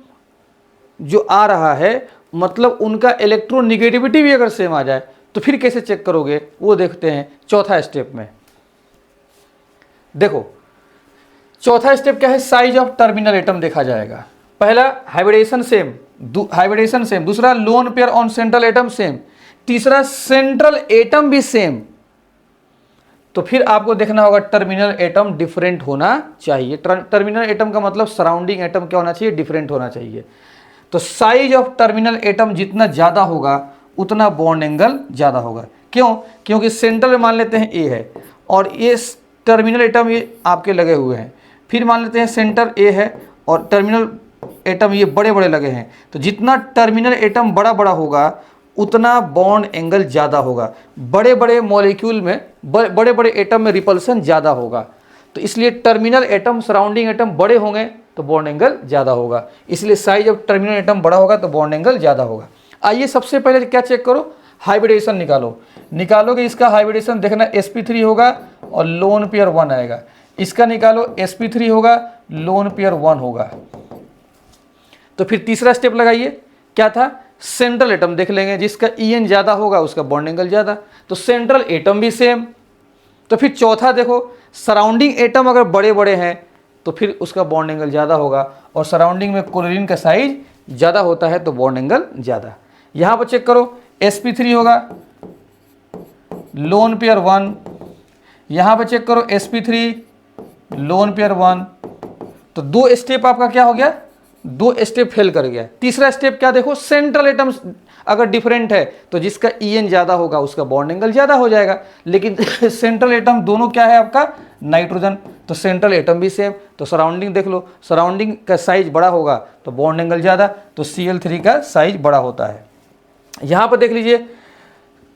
जो आ रहा है, मतलब उनका इलेक्ट्रॉन नेगेटिविटी भी अगर सेम आ जाए तो फिर कैसे चेक करोगे, वो देखते हैं चौथा स्टेप में। देखो चौथा स्टेप क्या है, साइज ऑफ टर्मिनल एटम देखा जाएगा। पहला हाइब्रिडेशन सेम, दूसरा lone pair on central atom same, तीसरा सेंट्रल एटम भी सेम, तो फिर आपको देखना होगा टर्मिनल एटम डिफरेंट होना चाहिए। टर्मिनल एटम का मतलब सराउंडिंग एटम क्या होना चाहिए, डिफरेंट होना चाहिए। तो साइज ऑफ टर्मिनल एटम जितना ज्यादा होगा उतना बॉन्ड एंगल ज्यादा होगा। क्यों, क्योंकि सेंट्रल में मान लेते हैं ए है और ये टर्मिनल एटम ये आपके लगे हुए हैं, फिर मान लेते हैं सेंटर ए है और टर्मिनल एटम ये बड़े बड़े लगे हैं, तो जितना टर्मिनल एटम बड़ा बड़ा होगा उतना बॉन्ड एंगल ज़्यादा होगा। बड़े बड़े मॉलिक्यूल में, बड़े बड़े एटम में रिपल्सन ज़्यादा होगा, तो इसलिए टर्मिनल एटम सराउंडिंग एटम बड़े होंगे तो बॉन्ड एंगल ज़्यादा होगा, इसलिए साइज ऑफ टर्मिनल एटम बड़ा होगा तो बॉन्ड एंगल ज़्यादा होगा। आइए सबसे पहले क्या चेक करो, हाइब्रिडेशन निकालोगे, इसका हाइब्रिडेशन देखना sp3 होगा और लोन पेयर 1 आएगा, इसका निकालो sp3 होगा, लोन पेयर 1 होगा। तो फिर तीसरा स्टेप लगाइए, क्या था, सेंट्रल एटम देख लेंगे, जिसका En ज़्यादा होगा उसका बॉन्ड एंगल ज़्यादा, तो सेंट्रल एटम भी सेम। तो फिर चौथा देखो, सराउंडिंग एटम अगर बड़े बड़े हैं तो फिर उसका बॉन्ड एंगल ज़्यादा होगा, और सराउंडिंग में क्लोरीन का साइज ज़्यादा होता है तो बॉन्ड एंगल ज़्यादा। यहाँ पर चेक करो, sp3 होगा, लोन पेयर 1, यहाँ पर चेक करो sp3 लोन पेयर 1, तो 2 स्टेप आपका क्या हो गया, 2 स्टेप फेल कर गया। तीसरा स्टेप क्या देखो, सेंट्रल एटम अगर डिफरेंट है तो जिसका En ज़्यादा होगा उसका बॉन्ड एंगल ज़्यादा हो जाएगा, लेकिन सेंट्रल एटम दोनों क्या है आपका, नाइट्रोजन, तो सेंट्रल एटम भी सेम। तो सराउंडिंग देख लो, सराउंडिंग का साइज बड़ा होगा तो बॉन्ड एंगल ज़्यादा, तो Cl3 का साइज बड़ा होता है। यहाँ पर देख लीजिए,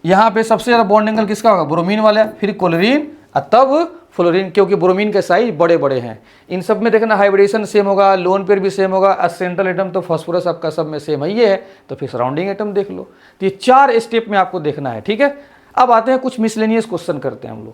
यहाँ पे सबसे ज़्यादा बॉन्ड एंगल किसका होगा, ब्रोमीन वाला, फिर क्लोरीन और तब फ्लोरीन, क्योंकि ब्रोमीन के साइज बड़े बड़े हैं। इन सब में देखना हाइब्रिडेशन सेम होगा, लोन पेयर भी सेम होगा, और सेंट्रल एटम तो फास्फोरस आपका सब में सेम ही है, तो फिर सराउंडिंग एटम देख लो। तो ये 4 स्टेप में आपको देखना है। ठीक है, अब आते हैं कुछ मिसलेनियस क्वेश्चन करते हैं हम लोग।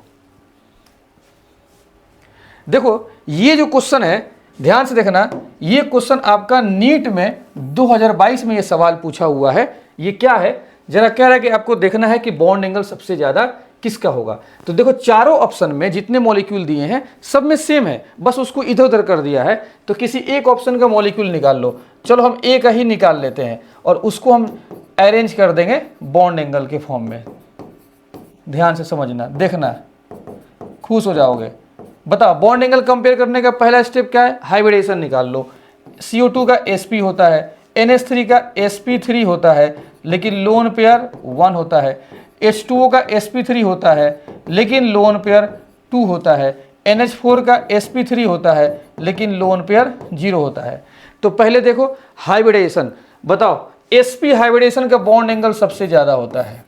देखो ये जो क्वेश्चन है, ध्यान से देखना, ये क्वेश्चन आपका नीट में 2022 में ये सवाल पूछा हुआ है। ये क्या है, जरा कह रहा है कि आपको देखना है कि बॉन्ड एंगल सबसे ज्यादा किसका होगा। तो देखो चारों ऑप्शन में जितने मॉलिक्यूल दिए हैं सब में सेम है, बस उसको इधर उधर कर दिया है। तो किसी एक ऑप्शन का मॉलिक्यूल निकाल लो, चलो हम एक ही निकाल लेते हैं और उसको हम अरेंज कर देंगे बॉन्ड एंगल के फॉर्म में। ध्यान से समझना, देखना, खुश हो जाओगे। बताओ, बॉन्ड एंगल कंपेयर करने का पहला स्टेप क्या है, हाइब्रिडेशन निकाल लो। CO2 का sp होता है, NH3 का sp3 होता है लेकिन लोन पेयर 1 होता है, H2O का sp3 होता है लेकिन लोन पेयर 2 होता है, NH4 का sp3 होता है लेकिन लोन पेयर 0 होता है। तो पहले देखो हाइब्रिडेशन, बताओ sp हाइब्रिडेशन का बॉन्ड एंगल सबसे ज्यादा होता है,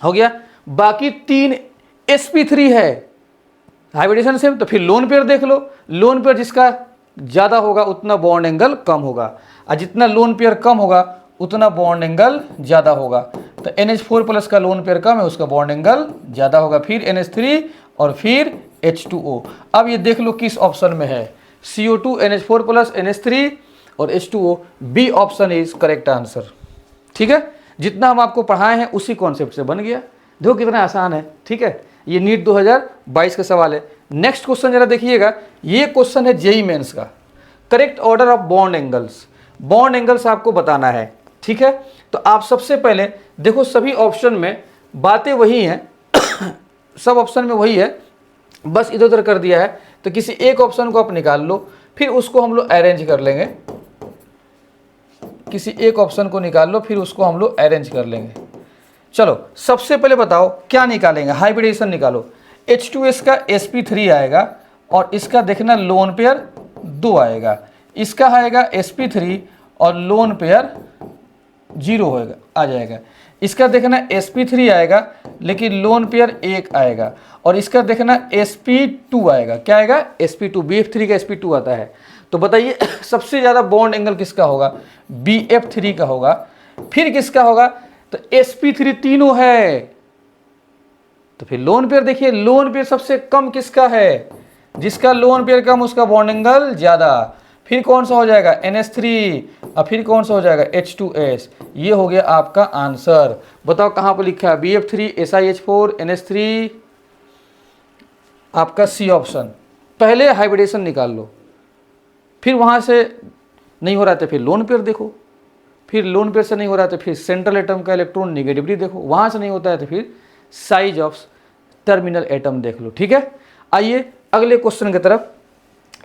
हो गया। बाकी 3 sp3 है हाइब्रिडेशन से, तो फिर लोन पेयर देख लो, लोन पेयर जिसका ज्यादा होगा उतना बॉन्ड एंगल कम होगा, और जितना लोन पेयर कम होगा उतना बॉन्ड एंगल ज्यादा होगा। तो NH4 प्लस का लोन पेयर कम है, उसका बॉन्ड एंगल ज्यादा होगा, फिर NH3 और फिर H2O। अब ये देख लो किस ऑप्शन में है, CO2 NH4 प्लस NH3 और H2O, B option is correct answer. ठीक है, जितना हम आपको पढ़ाए हैं उसी कॉन्सेप्ट से बन गया, देखो कितना आसान है। ठीक है, ये नीट 2022 का सवाल है। नेक्स्ट क्वेश्चन जरा देखिएगा, ये क्वेश्चन है जेई मेंस का, correct order of bond angles, bond angles आपको बताना है। ठीक है, तो आप सबसे पहले देखो सभी ऑप्शन में बातें वही हैं सब ऑप्शन में वही है, बस इधर उधर कर दिया है, तो किसी एक ऑप्शन को आप निकाल लो, फिर उसको हम लोग अरेंज कर लेंगे, किसी एक ऑप्शन को निकाल लो फिर उसको हम लोग अरेंज कर लेंगे। चलो सबसे पहले बताओ क्या निकालेंगे, हाइब्रिडेशन निकालो। H2S का sp3 आएगा और इसका देखना लोन पेयर 2 आएगा, इसका आएगा sp3 और लोन पेयर 0 होएगा आ जाएगा, इसका देखना sp3 आएगा लेकिन लोन पेयर 1 आएगा, और इसका देखना sp2 आएगा, क्या आएगा sp2, bf3 का sp2 आता है। तो बताइए सबसे ज़्यादा बॉन्ड एंगल किसका होगा, bf3 का होगा, फिर किसका होगा, तो sp3 तीनों है, तो फिर लोन पेयर देखिए, लोन पेयर सबसे कम किसका है, जिसका लोन पेयर कम उसका बॉन्ड एंगल ज़्यादा, फिर कौन सा हो जाएगा NH3 और फिर कौन सा हो जाएगा H2S। ये हो गया आपका आंसर। बताओ कहाँ पर लिखा है, BF3 SiH4 NH3, आपका सी ऑप्शन। पहले हाइब्रिडेशन निकाल लो, फिर वहाँ से नहीं हो रहा तो फिर लोन पेयर देखो, फिर लोन पेयर से नहीं हो रहा तो फिर सेंट्रल एटम का इलेक्ट्रॉन नेगेटिविटी देखो, वहाँ से नहीं होता है तो फिर साइज ऑफ टर्मिनल एटम देख लो। ठीक है, आइए अगले क्वेश्चन की तरफ।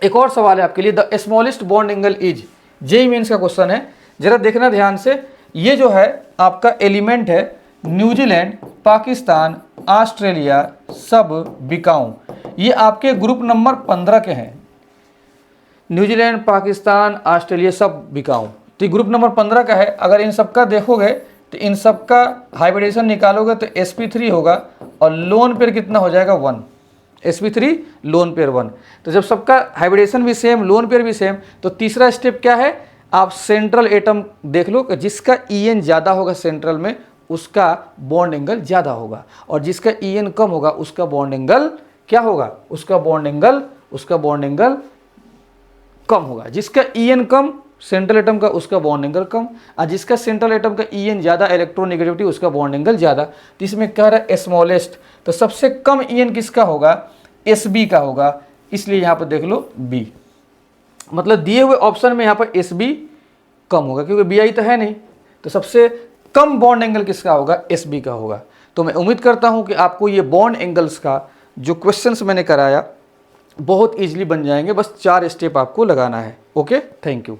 एक और सवाल है आपके लिए, the smallest bond angle is, JEE Mains का क्वेश्चन है, जरा देखना ध्यान से। ये जो है आपका एलिमेंट है न्यूजीलैंड, पाकिस्तान, ऑस्ट्रेलिया, सब बिकाऊ, ये आपके ग्रुप नंबर 15 के हैं। न्यूजीलैंड, पाकिस्तान, ऑस्ट्रेलिया, सब बिकाऊ, तो ग्रुप नंबर 15 का है। अगर इन सबका देखोगे तो इन सबका हाइब्रिडेशन निकालोगे तो sp3 होगा और लोन पेयर कितना हो जाएगा 1, sp3 लोन पेयर 1। तो जब सबका हाइब्रिडेशन भी सेम, लोन पेयर भी सेम, तो तीसरा स्टेप क्या है, आप सेंट्रल एटम देख लो कि जिसका En ज़्यादा होगा सेंट्रल में उसका बॉन्ड एंगल ज़्यादा होगा, और जिसका En कम होगा उसका बॉन्ड एंगल क्या होगा, उसका बॉन्ड एंगल कम होगा। जिसका En कम सेंट्रल एटम का उसका बॉन्ड एंगल कम, और जिसका सेंट्रल एटम का En ज़्यादा इलेक्ट्रोनेगेटिविटी उसका बॉन्ड एंगल ज़्यादा। तो इसमें कह रहा है स्मॉलेस्ट, तो सबसे कम En किसका होगा, Sb का होगा, इसलिए यहाँ पर देख लो B, मतलब दिए हुए ऑप्शन में यहाँ पर Sb कम होगा क्योंकि Bi तो है नहीं, तो सबसे कम बॉन्ड एंगल किसका होगा, Sb का होगा। तो मैं उम्मीद करता हूँ कि आपको ये बॉन्ड एंगल्स का जो क्वेश्चंस मैंने कराया बहुत इजीली बन जाएंगे, बस 4 स्टेप आपको लगाना है। Okay, thank you.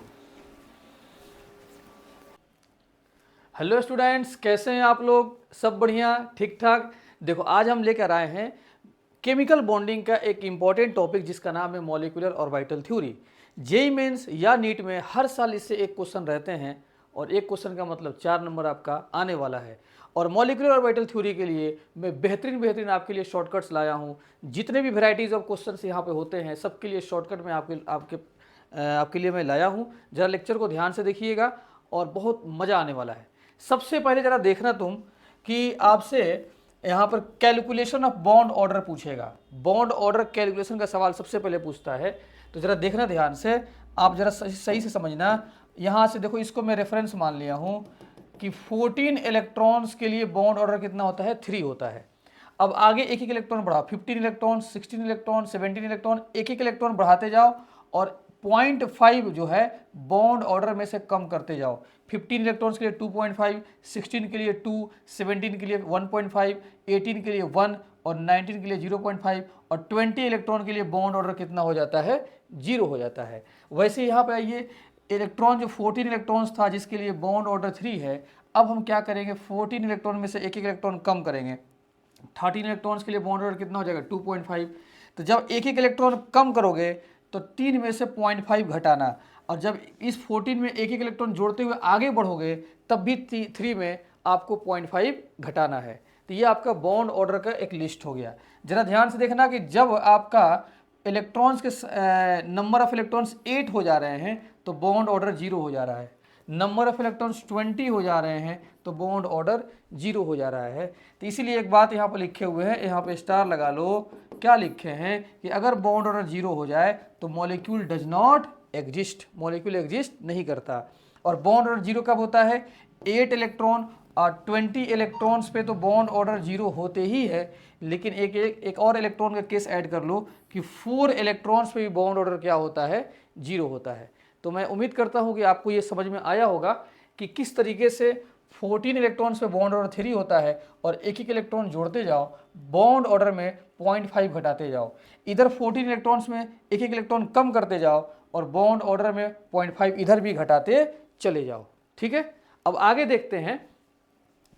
Hello students, कैसे हैं आप लोग, सब बढ़िया, ठीक ठाक। देखो आज हम लेकर आए हैं केमिकल बॉन्डिंग का एक इम्पॉर्टेंट टॉपिक जिसका नाम है molecular orbital theory. JEE Mains या नीट में हर साल इससे एक क्वेश्चन रहते हैं, और एक क्वेश्चन का मतलब 4 नंबर आपका आने वाला है। और मॉलिक्यूलर ऑर्बिटल थ्योरी के लिए मैं बेहतरीन आपके लिए शॉर्टकट्स लाया हूँ। जितने भी वैरायटीज़ ऑफ क्वेश्चंस यहाँ पे होते हैं सबके लिए शॉर्टकट में आपके लिए मैं लाया हूँ। ज़रा लेक्चर को ध्यान से देखिएगा और बहुत मज़ा आने वाला है। सबसे पहले ज़रा देखना तुम कि आपसे यहाँ पर कैलकुलेशन ऑफ बॉन्ड ऑर्डर पूछेगा, बॉन्ड ऑर्डर कैलकुलेशन का सवाल सबसे पहले पूछता है। तो ज़रा देखना ध्यान से, आप ज़रा सही से समझना। यहाँ से देखो, इसको मैं रेफरेंस मान लिया हूँ कि 14 इलेक्ट्रॉन्स के लिए बॉन्ड ऑर्डर कितना होता है, 3 होता है। अब आगे एक इलेक्ट्रॉन बढ़ाओ, 15 इलेक्ट्रॉन, 16 इलेक्ट्रॉन, 17 इलेक्ट्रॉन, एक इलेक्ट्रॉन बढ़ाते जाओ और 0.5 जो है बॉन्ड ऑर्डर में से कम करते जाओ। 15 इलेक्ट्रॉन्स के लिए 2.5, 16 के लिए 2, 17 के लिए 1.5, 18 के लिए 1 और 19 के लिए 0.5 और 20 इलेक्ट्रॉन के लिए बॉन्ड ऑर्डर कितना हो जाता है, 0 हो जाता है। वैसे यहाँ पे आइए, इलेक्ट्रॉन जो 14 इलेक्ट्रॉन्स था जिसके लिए बॉन्ड ऑर्डर 3 है, अब हम क्या करेंगे, 14 इलेक्ट्रॉन में से एक इलेक्ट्रॉन कम करेंगे। 13 इलेक्ट्रॉन्स के लिए बॉन्ड ऑर्डर कितना हो जाएगा, 2.5। तो जब एक एक इलेक्ट्रॉन कम करोगे तो 3 में से 0.5 घटाना, और जब इस 14 में एक एक इलेक्ट्रॉन जोड़ते हुए आगे बढ़ोगे तब भी 3 में आपको 0.5 घटाना है। तो ये आपका बॉन्ड ऑर्डर का एक लिस्ट हो गया। जरा ध्यान से देखना कि जब आपका इलेक्ट्रॉन्स के नंबर ऑफ इलेक्ट्रॉन्स 8 हो जा रहे हैं तो बॉन्ड ऑर्डर 0 हो जा रहा है, नंबर ऑफ इलेक्ट्रॉन्स 20 हो जा रहे हैं तो बॉन्ड ऑर्डर 0 हो जा रहा है। तो इसीलिए एक बात यहाँ पर लिखे हुए हैं, यहाँ पे स्टार लगा लो, क्या लिखे हैं कि अगर बॉन्ड ऑर्डर 0 हो जाए तो molecule does not exist, molecule exist नहीं करता। और बॉन्ड ऑर्डर 0 कब होता है? 8 इलेक्ट्रॉन और 20 इलेक्ट्रॉन्स पे तो बॉन्ड ऑर्डर 0 होते ही है, लेकिन एक और इलेक्ट्रॉन का केस ऐड कर लो कि 4 इलेक्ट्रॉन्स पे भी बॉन्ड ऑर्डर क्या होता है? 0 होता है। तो मैं उम्मीद करता हूँ कि आपको ये समझ में आया होगा कि किस तरीके से 14 इलेक्ट्रॉन्स पे बॉन्ड ऑर्डर 3 होता है और एक एक इलेक्ट्रॉन जोड़ते जाओ, बॉन्ड ऑर्डर में 0.5 घटाते जाओ, इधर 14 इलेक्ट्रॉन्स में एक एक इलेक्ट्रॉन कम करते जाओ और बॉन्ड ऑर्डर में 0.5 इधर भी घटाते चले जाओ। ठीक है, अब आगे देखते हैं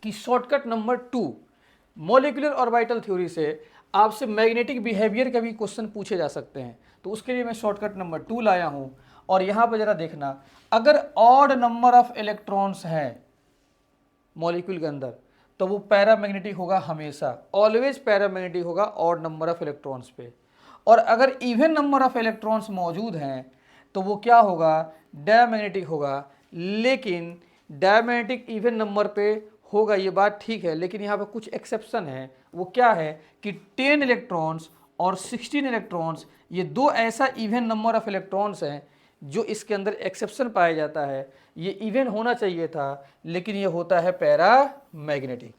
कि shortcut number 2, molecular orbital theory से आपसे मैग्नेटिक बिहेवियर का भी क्वेश्चन पूछे जा सकते हैं। तो उसके लिए मैं शॉर्टकट नंबर 2 लाया हूं। और यहां पर जरा देखना, अगर ऑड नंबर ऑफ इलेक्ट्रॉन्स हैं मॉलिक्यूल के अंदर तो वो पैरामैग्नेटिक होगा, हमेशा ऑलवेज पैरामैग्नेटिक होगा ऑड नंबर ऑफ इलेक्ट्रॉन्स पे। और अगर इवन नंबर ऑफ इलेक्ट्रॉन्स मौजूद हैं तो वो क्या होगा? डायमैग्नेटिक होगा। लेकिन डायमैग्नेटिक इवन नंबर पे होगा, ये बात ठीक है, लेकिन यहाँ पे कुछ एक्सेप्शन है। वो क्या है कि 10 इलेक्ट्रॉन्स और 16 इलेक्ट्रॉन्स, ये दो ऐसा इवन नंबर ऑफ इलेक्ट्रॉन्स हैं जो इसके अंदर एक्सेप्शन पाया जाता है। ये इवन होना चाहिए था, लेकिन ये होता है पैरामैग्नेटिक।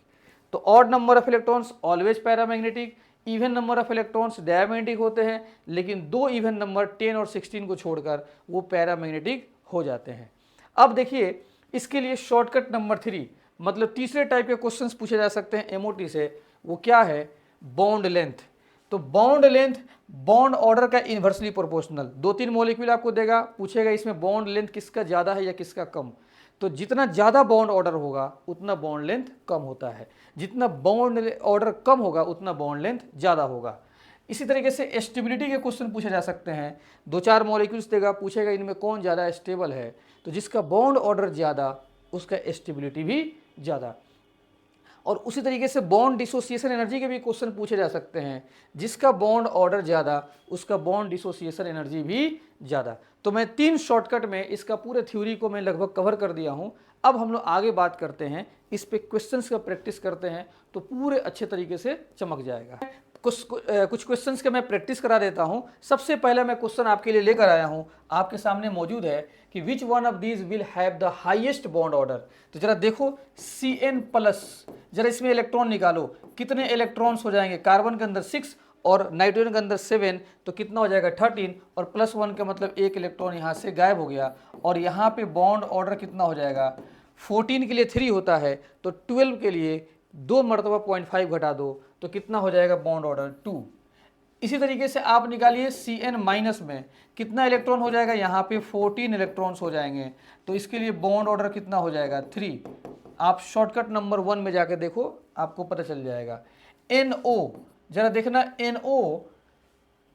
तो odd number of electrons always paramagnetic, even number of electrons diamagnetic होते हैं, लेकिन दो इवन नंबर 10 और 16 को छोड़कर वो पैरामैग्नेटिक हो जाते हैं। अब देखिए, इसके लिए शॉर्टकट नंबर 3, मतलब तीसरे टाइप के क्वेश्चंस पूछे जा सकते हैं एमओटी से। वो क्या है? Bond length. तो बॉन्ड लेंथ बॉन्ड ऑर्डर का इन्वर्सली प्रोपोर्शनल। 2-3 मॉलिक्यूल आपको देगा, पूछेगा इसमें बॉन्ड लेंथ किसका ज़्यादा है या किसका कम। तो जितना ज़्यादा बॉन्ड ऑर्डर होगा उतना बॉन्ड लेंथ कम होता है, जितना बॉन्ड ऑर्डर कम होगा उतना बॉन्ड लेंथ ज़्यादा होगा। इसी तरीके से स्टेबिलिटी के क्वेश्चन पूछे जा सकते हैं। 2-4 मॉलिक्यूल्स देगा, पूछेगा इनमें कौन ज़्यादा स्टेबल है, तो जिसका बॉन्ड ऑर्डर ज़्यादा उसका स्टेबिलिटी भी ज़्यादा। और उसी तरीके से बॉन्ड डिसोसिएशन एनर्जी के भी क्वेश्चन पूछे जा सकते हैं। जिसका बॉन्ड ऑर्डर ज़्यादा उसका बॉन्ड डिसोसिएशन एनर्जी भी ज़्यादा। तो मैं 3 शॉर्टकट में इसका पूरे थ्योरी को मैं लगभग कवर कर दिया हूँ। अब हम लोग आगे बात करते हैं, इस पे क्वेश्चंस का प्रैक्टिस करते हैं तो पूरे अच्छे तरीके से चमक जाएगा। कुछ क्वेश्चंस के मैं प्रैक्टिस करा देता हूं। सबसे पहले मैं क्वेश्चन आपके लिए लेकर आया हूं, आपके सामने मौजूद है कि which one of these will have the highest bond order. तो जरा देखो Cn+, जरा इसमें इलेक्ट्रॉन निकालो, कितने इलेक्ट्रॉन्स हो जाएंगे? कार्बन के अंदर 6 और नाइट्रोजन के अंदर 7, तो कितना हो जाएगा? 13, और +1 का मतलब एक इलेक्ट्रॉन यहाँ से गायब हो गया। और यहाँ पे बॉन्ड ऑर्डर कितना हो जाएगा? 14 के लिए 3 होता है, तो 12 के लिए 2 मरतबा 0.5 घटा दो तो कितना हो जाएगा? Bond order 2। इसी तरीके से आप निकालिए Cn- में कितना इलेक्ट्रॉन हो जाएगा? यहाँ पे 14 इलेक्ट्रॉन्स हो जाएंगे, तो इसके लिए बॉन्ड ऑर्डर कितना हो जाएगा? 3। आप शॉर्टकट नंबर 1 में जाके देखो, आपको पता चल जाएगा। NO, जरा देखना NO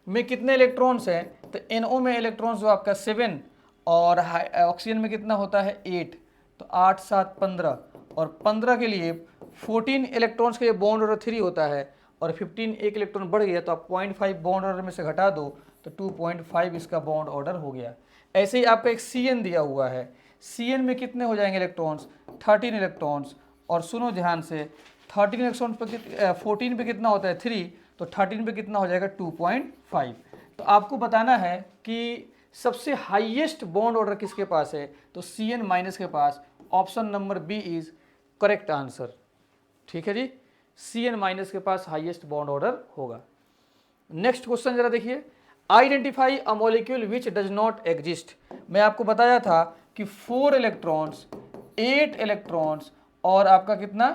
में कितने इलेक्ट्रॉन्स हैं? तो NO में इलेक्ट्रॉन्स जो आपका 7 और ऑक्सीजन में कितना होता है? 8, तो 8 7 15, और 15 के लिए 14 इलेक्ट्रॉन्स के लिए बॉन्ड ऑर्डर 3 होता है, और 15 एक इलेक्ट्रॉन बढ़ गया तो आप 0.5 बॉन्ड ऑर्डर में से घटा दो तो 2.5 इसका बॉन्ड ऑर्डर हो गया। ऐसे ही आपका एक Cn दिया हुआ है, Cn में कितने हो जाएंगे इलेक्ट्रॉन्स? 13 इलेक्ट्रॉन्स। और सुनो ध्यान से, 13 इलेक्ट्रॉन पर 14 पे कितना होता है? 3, तो 13 पे कितना हो जाएगा? 2.5। तो आपको बताना है कि सबसे हाईएस्ट बॉन्ड ऑर्डर किसके पास है? तो Cn- के पास। Option number B is correct answer. ठीक है जी, Cn- के पास हाईएस्ट बॉन्ड ऑर्डर होगा। नेक्स्ट क्वेश्चन जरा देखिए, identify a molecule which does not exist. मैं आपको बताया था कि 4 इलेक्ट्रॉन्स, 8 इलेक्ट्रॉन्स और आपका कितना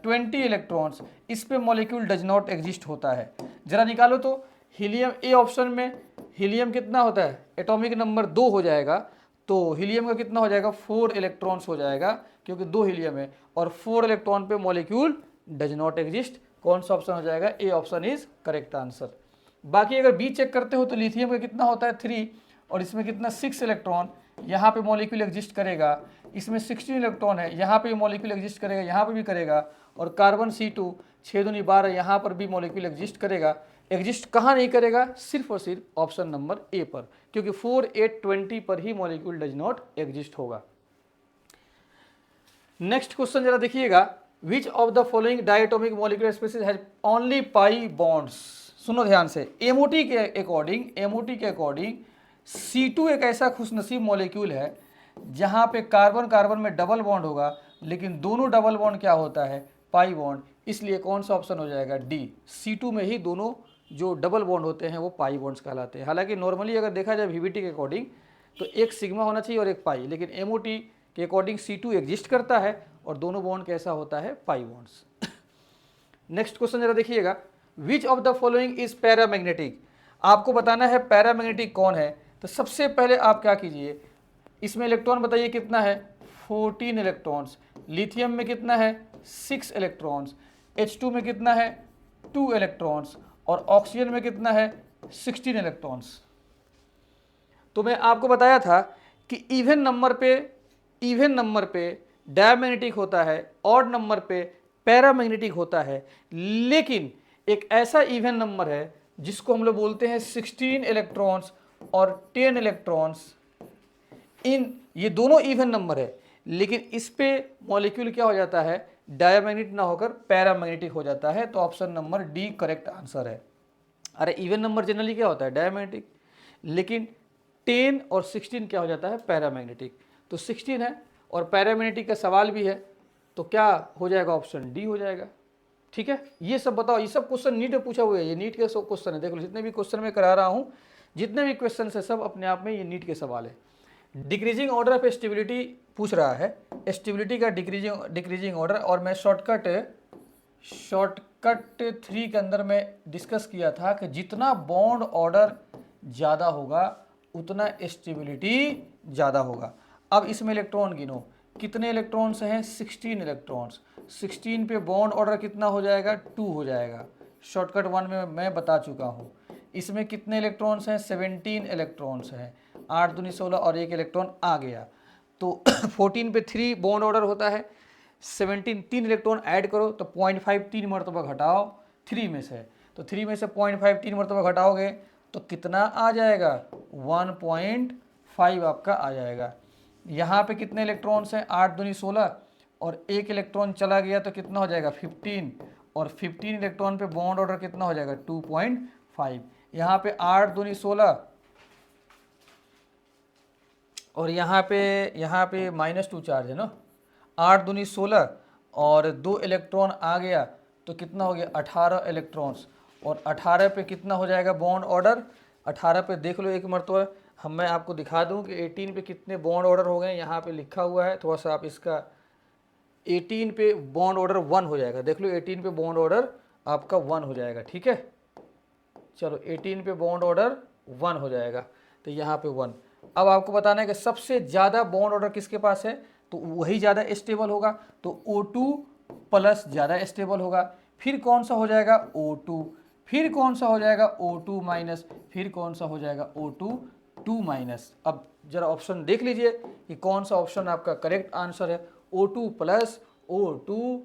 20 इलेक्ट्रॉन्स, इस पे मॉलिक्यूल डज नॉट एग्जिस्ट होता है। जरा निकालो तो, हीलियम ए ऑप्शन में हीलियम कितना होता है? एटॉमिक नंबर 2 हो जाएगा, तो हीलियम का कितना हो जाएगा? 4 इलेक्ट्रॉन्स हो जाएगा, क्योंकि 2 हीलियम है, और 4 इलेक्ट्रॉन पे मॉलिक्यूल डज नॉट एग्जिस्ट। कौन सा ऑप्शन हो जाएगा? A option is correct answer. बाकी अगर बी चेक करते हो तो लिथियम का कितना होता है 3 और इसमें कितना 6 इलेक्ट्रॉन, यहाँ पे मॉलिक्यूल एग्जिस्ट करेगा, इसमें 16 इलेक्ट्रॉन है, यहाँ पे मॉलिक्यूल एग्जिस्ट करेगा, यहाँ पे भी करेगा, और कार्बन C2 6 दूनी 12 यहाँ पर भी मॉलिक्यूल एग्जिस्ट करेगा। एग्जिस्ट कहाँ नहीं करेगा, सिर्फ और सिर्फ ऑप्शन नंबर ए पर, क्योंकि 4, 8, 20 पर ही मॉलिक्यूल डज नॉट एग्जिस्ट होगा। नेक्स्ट क्वेश्चन जरा देखिएगा, which of the following diatomic molecular species has only pi bonds. सुनो ध्यान से, एमओटी के अकॉर्डिंग C2 एक ऐसा खुशनसीब मॉलिक्यूल है जहां पे कार्बन कार्बन में डबल बॉन्ड होगा, लेकिन दोनों डबल बॉन्ड क्या होता है, पाई बॉन्ड, इसलिए कौन सा ऑप्शन हो जाएगा, डी। C2 में ही दोनों जो डबल बॉन्ड होते हैं वो पाई बॉन्ड्स कहलाते हैं। हालांकि नॉर्मली अगर देखा जाए VBT के अकॉर्डिंग तो एक सिग्मा होना चाहिए और एक पाई, लेकिन MOT के अकॉर्डिंग C2 एग्जिस्ट करता है और दोनों बॉन्ड कैसा होता है, पाई बॉन्ड्स। नेक्स्ट क्वेश्चन जरा देखिएगा, which of the following is paramagnetic. आपको बताना है पैरामैग्नेटिक कौन है। तो सबसे पहले आप क्या कीजिए, इसमें इलेक्ट्रॉन बताइए कितना है, 14 इलेक्ट्रॉन्स। लिथियम में कितना है, 6 इलेक्ट्रॉन्स। H2 में कितना है, 2 इलेक्ट्रॉन्स। और ऑक्सीजन में कितना है, 16 इलेक्ट्रॉन्स। तो मैं आपको बताया था कि इवन नंबर पे डायमैग्नेटिक होता है, ऑड नंबर पे पैरामैग्नेटिक होता है, लेकिन एक ऐसा इवन नंबर है जिसको हम लोग बोलते हैं 16 इलेक्ट्रॉन्स और 10 इलेक्ट्रॉन्स। इन ये दोनों इवन नंबर है, लेकिन इस पे मॉलिक्यूल क्या हो जाता है, डायमैग्नेटिक ना होकर पैरामैग्नेटिक हो जाता है। तो option number D correct answer है। अरे इवन नंबर जनरली क्या होता है, डायमैग्नेटिक, लेकिन 10 और 16 क्या हो जाता है, पैरामैग्नेटिक। तो 16 है और पैरामैग्नेटिक का सवाल भी है, तो क्या हो जाएगा, ऑप्शन डी हो जाएगा। ठीक है, ये सब बताओ, ये सब क्वेश्चन नीट में पूछा हुआ है, ये नीट के सब क्वेश्चन है। देख लो जितने भी क्वेश्चन मैं करा रहा हूँ, जितने भी क्वेश्चन है सब अपने आप में ये नीट के सवाल है। डिक्रीजिंग ऑर्डर ऑफ स्टेबिलिटी पूछ रहा है, स्टेबिलिटी का डिक्रीजिंग ऑर्डर, और मैं शॉर्टकट 3 के अंदर मैं डिस्कस किया था कि जितना बॉन्ड ऑर्डर ज़्यादा होगा उतना स्टेबिलिटी ज़्यादा होगा। अब इसमें इलेक्ट्रॉन गिनो, कितने इलेक्ट्रॉन्स हैं, 16 इलेक्ट्रॉन्स। 16 पे बॉन्ड ऑर्डर कितना हो जाएगा, 2 हो जाएगा। शॉर्टकट 1 में मैं बता चुका हूँ। इसमें कितने इलेक्ट्रॉन्स हैं, 17 इलेक्ट्रॉन्स हैं। 8 दूनी 16 और एक इलेक्ट्रॉन आ गया, तो 14 पे 3 बॉन्ड ऑर्डर होता है। 17 3 इलेक्ट्रॉन ऐड करो तो 0.5 3 मरतबा घटाओ 3 में से, तो 3 में से 0.5 3 मरतबा घटाओगे तो कितना आ जाएगा, 1.5 आपका आ जाएगा। यहाँ पे कितने इलेक्ट्रॉन्स हैं, 8 दूनी 16 और एक इलेक्ट्रॉन चला गया तो कितना हो जाएगा, 15, और 15 इलेक्ट्रॉन पे बॉन्ड ऑर्डर कितना हो जाएगा, 2.5। यहाँ पे 8 दूनी 16 और यहाँ पे -2 चार्ज है ना, 8 दूनी 16 और 2 इलेक्ट्रॉन आ गया तो कितना हो गया, 18 इलेक्ट्रॉन्स। और 18 पे कितना हो जाएगा बॉन्ड ऑर्डर, 18 पे देख लो एक मरतबा, मैं आपको दिखा दूं कि 18 पे कितने बॉन्ड ऑर्डर हो गए। यहाँ पे लिखा हुआ है, थोड़ा सा आप इसका, 18 पे बॉन्ड ऑर्डर 1 हो जाएगा। देख लो 18 पे बॉन्ड ऑर्डर आपका 1 हो जाएगा। ठीक है, चलो 18 पे बॉन्ड ऑर्डर 1 हो जाएगा, तो यहाँ पे 1। अब आपको बताना है कि सबसे ज़्यादा बॉन्ड ऑर्डर किसके पास है, तो वही ज़्यादा स्टेबल होगा, तो O2 प्लस ज़्यादा स्टेबल होगा। फिर कौन सा हो जाएगा, O2, फिर कौन सा हो जाएगा, O2 माइनस, फिर कौन सा हो जाएगा, O2 2 माइनस। अब जरा ऑप्शन देख लीजिए कि कौन सा ऑप्शन आपका करेक्ट आंसर है, O2 प्लस, O2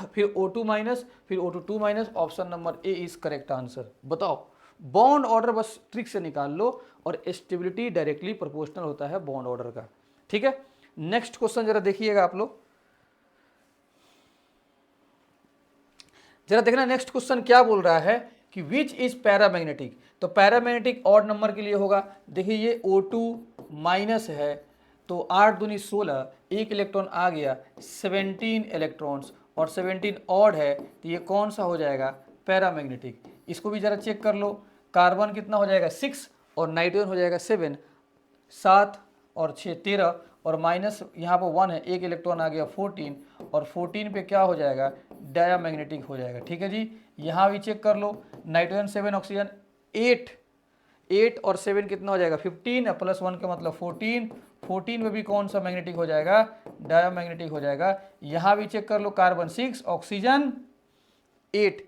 फिर O2 माइनस, फिर O2 2 minus. Option number A is correct answer. बताओ, बॉन्ड ऑर्डर बस ट्रिक से निकाल लो और स्टेबिलिटी डायरेक्टली प्रोपोर्शनल होता है बॉन्ड ऑर्डर का। ठीक है, नेक्स्ट क्वेश्चन जरा देखिएगा आप लोग, जरा देखना नेक्स्ट क्वेश्चन क्या बोल रहा है कि विच इज पैरामैग्नेटिक। तो पैरामैग्नेटिक ऑड नंबर के लिए होगा। देखिए ये O2 माइनस है तो 8 दूनी 16, एक इलेक्ट्रॉन आ गया, 17 इलेक्ट्रॉन्स, और 17 ऑड है तो ये कौन सा हो जाएगा, पैरामैग्नेटिक। इसको भी जरा चेक कर लो, कार्बन कितना हो जाएगा, 6 और नाइट्रोजन हो जाएगा 7, 7 और 6 13, और माइनस यहाँ पर 1 है, एक इलेक्ट्रॉन आ गया 14, और 14 पे क्या हो जाएगा, डायमैग्नेटिक हो जाएगा। ठीक है जी, यहाँ भी चेक कर लो, नाइट्रोजन 7, ऑक्सीजन 8, 8 और 7 कितना हो जाएगा, 15 प्लस 1 का मतलब 14, 14 में भी कौन सा मैग्नेटिक हो जाएगा, डायमैग्नेटिक हो जाएगा। यहाँ भी चेक कर लो, कार्बन 6, ऑक्सीजन 8,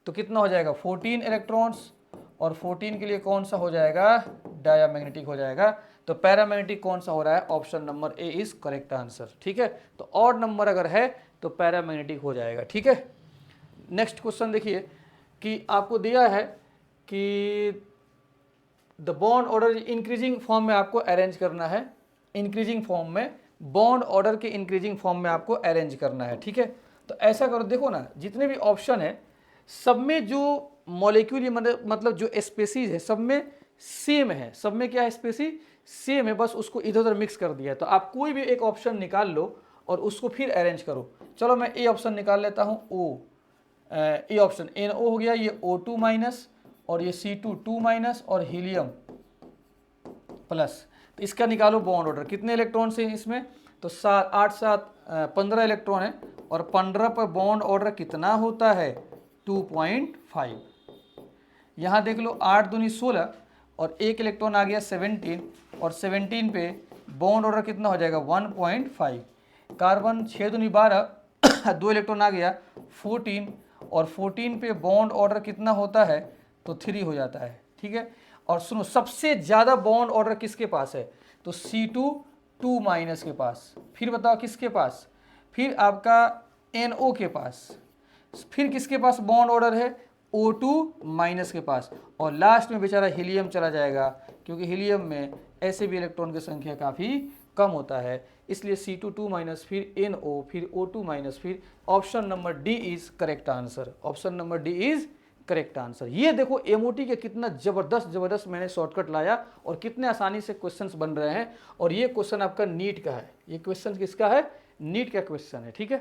तो कितना हो जाएगा, 14 इलेक्ट्रॉन्स और 14 के लिए कौन सा हो जाएगा, डायामैग्नेटिक हो जाएगा। तो पैरामैग्नेटिक कौन सा हो रहा है, option number A is correct answer. ठीक है, तो ऑड नंबर अगर है तो पैरामैग्नेटिक हो जाएगा। ठीक है, नेक्स्ट क्वेश्चन देखिए कि आपको दिया है कि the bond order increasing form में आपको अरेंज करना है, इंक्रीजिंग फॉर्म में, बॉन्ड ऑर्डर के इंक्रीजिंग फॉर्म में आपको अरेंज करना है। ठीक है, तो ऐसा करो, देखो ना जितने भी ऑप्शन है सब में जो मॉलिक्यूल मतलब जो स्पेसीज है सब में सेम है, सब में क्या है, स्पेसी सेम है, बस उसको इधर उधर मिक्स कर दिया है। तो आप कोई भी एक ऑप्शन निकाल लो और उसको फिर अरेंज करो। चलो मैं ए ऑप्शन निकाल लेता हूँ, ओ ए ऑप्शन NO हो गया, ये O2 माइनस और ये C2 2 माइनस और हीलियम प्लस। तो इसका निकालो बॉन्ड ऑर्डर, कितने इलेक्ट्रॉन से इसमें, तो 8 7 15 इलेक्ट्रॉन है और 15 पर बॉन्ड ऑर्डर कितना होता है, 2.5। यहाँ देख लो 8 दूनी 16 और एक इलेक्ट्रॉन आ गया 17 और 17 पे बॉन्ड ऑर्डर कितना हो जाएगा 1.5। कार्बन 6 दूनी 12 दो इलेक्ट्रॉन आ गया 14 और 14 पे बॉन्ड ऑर्डर कितना होता है, तो 3 हो जाता है। ठीक है, और सुनो सबसे ज़्यादा बॉन्ड ऑर्डर किसके पास है, तो C2 2 माइनस के पास, फिर बताओ किसके पास, फिर आपका NO के पास, फिर किसके पास बॉन्ड ऑर्डर है, O2 माइनस के पास, और लास्ट में बेचारा हीलियम चला जाएगा क्योंकि हीलियम में ऐसे भी इलेक्ट्रॉन की संख्या काफ़ी कम होता है, इसलिए C2 2 माइनस फिर NO फिर O2 माइनस, फिर option number D is correct answer. Option number D is correct answer. ये देखो एमओटी के कितना जबरदस्त मैंने शॉर्टकट लाया और कितने आसानी से क्वेश्चंस बन रहे हैं। और ये क्वेश्चन आपका नीट का है, ये क्वेश्चन किसका है, नीट का क्वेश्चन है। ठीक है।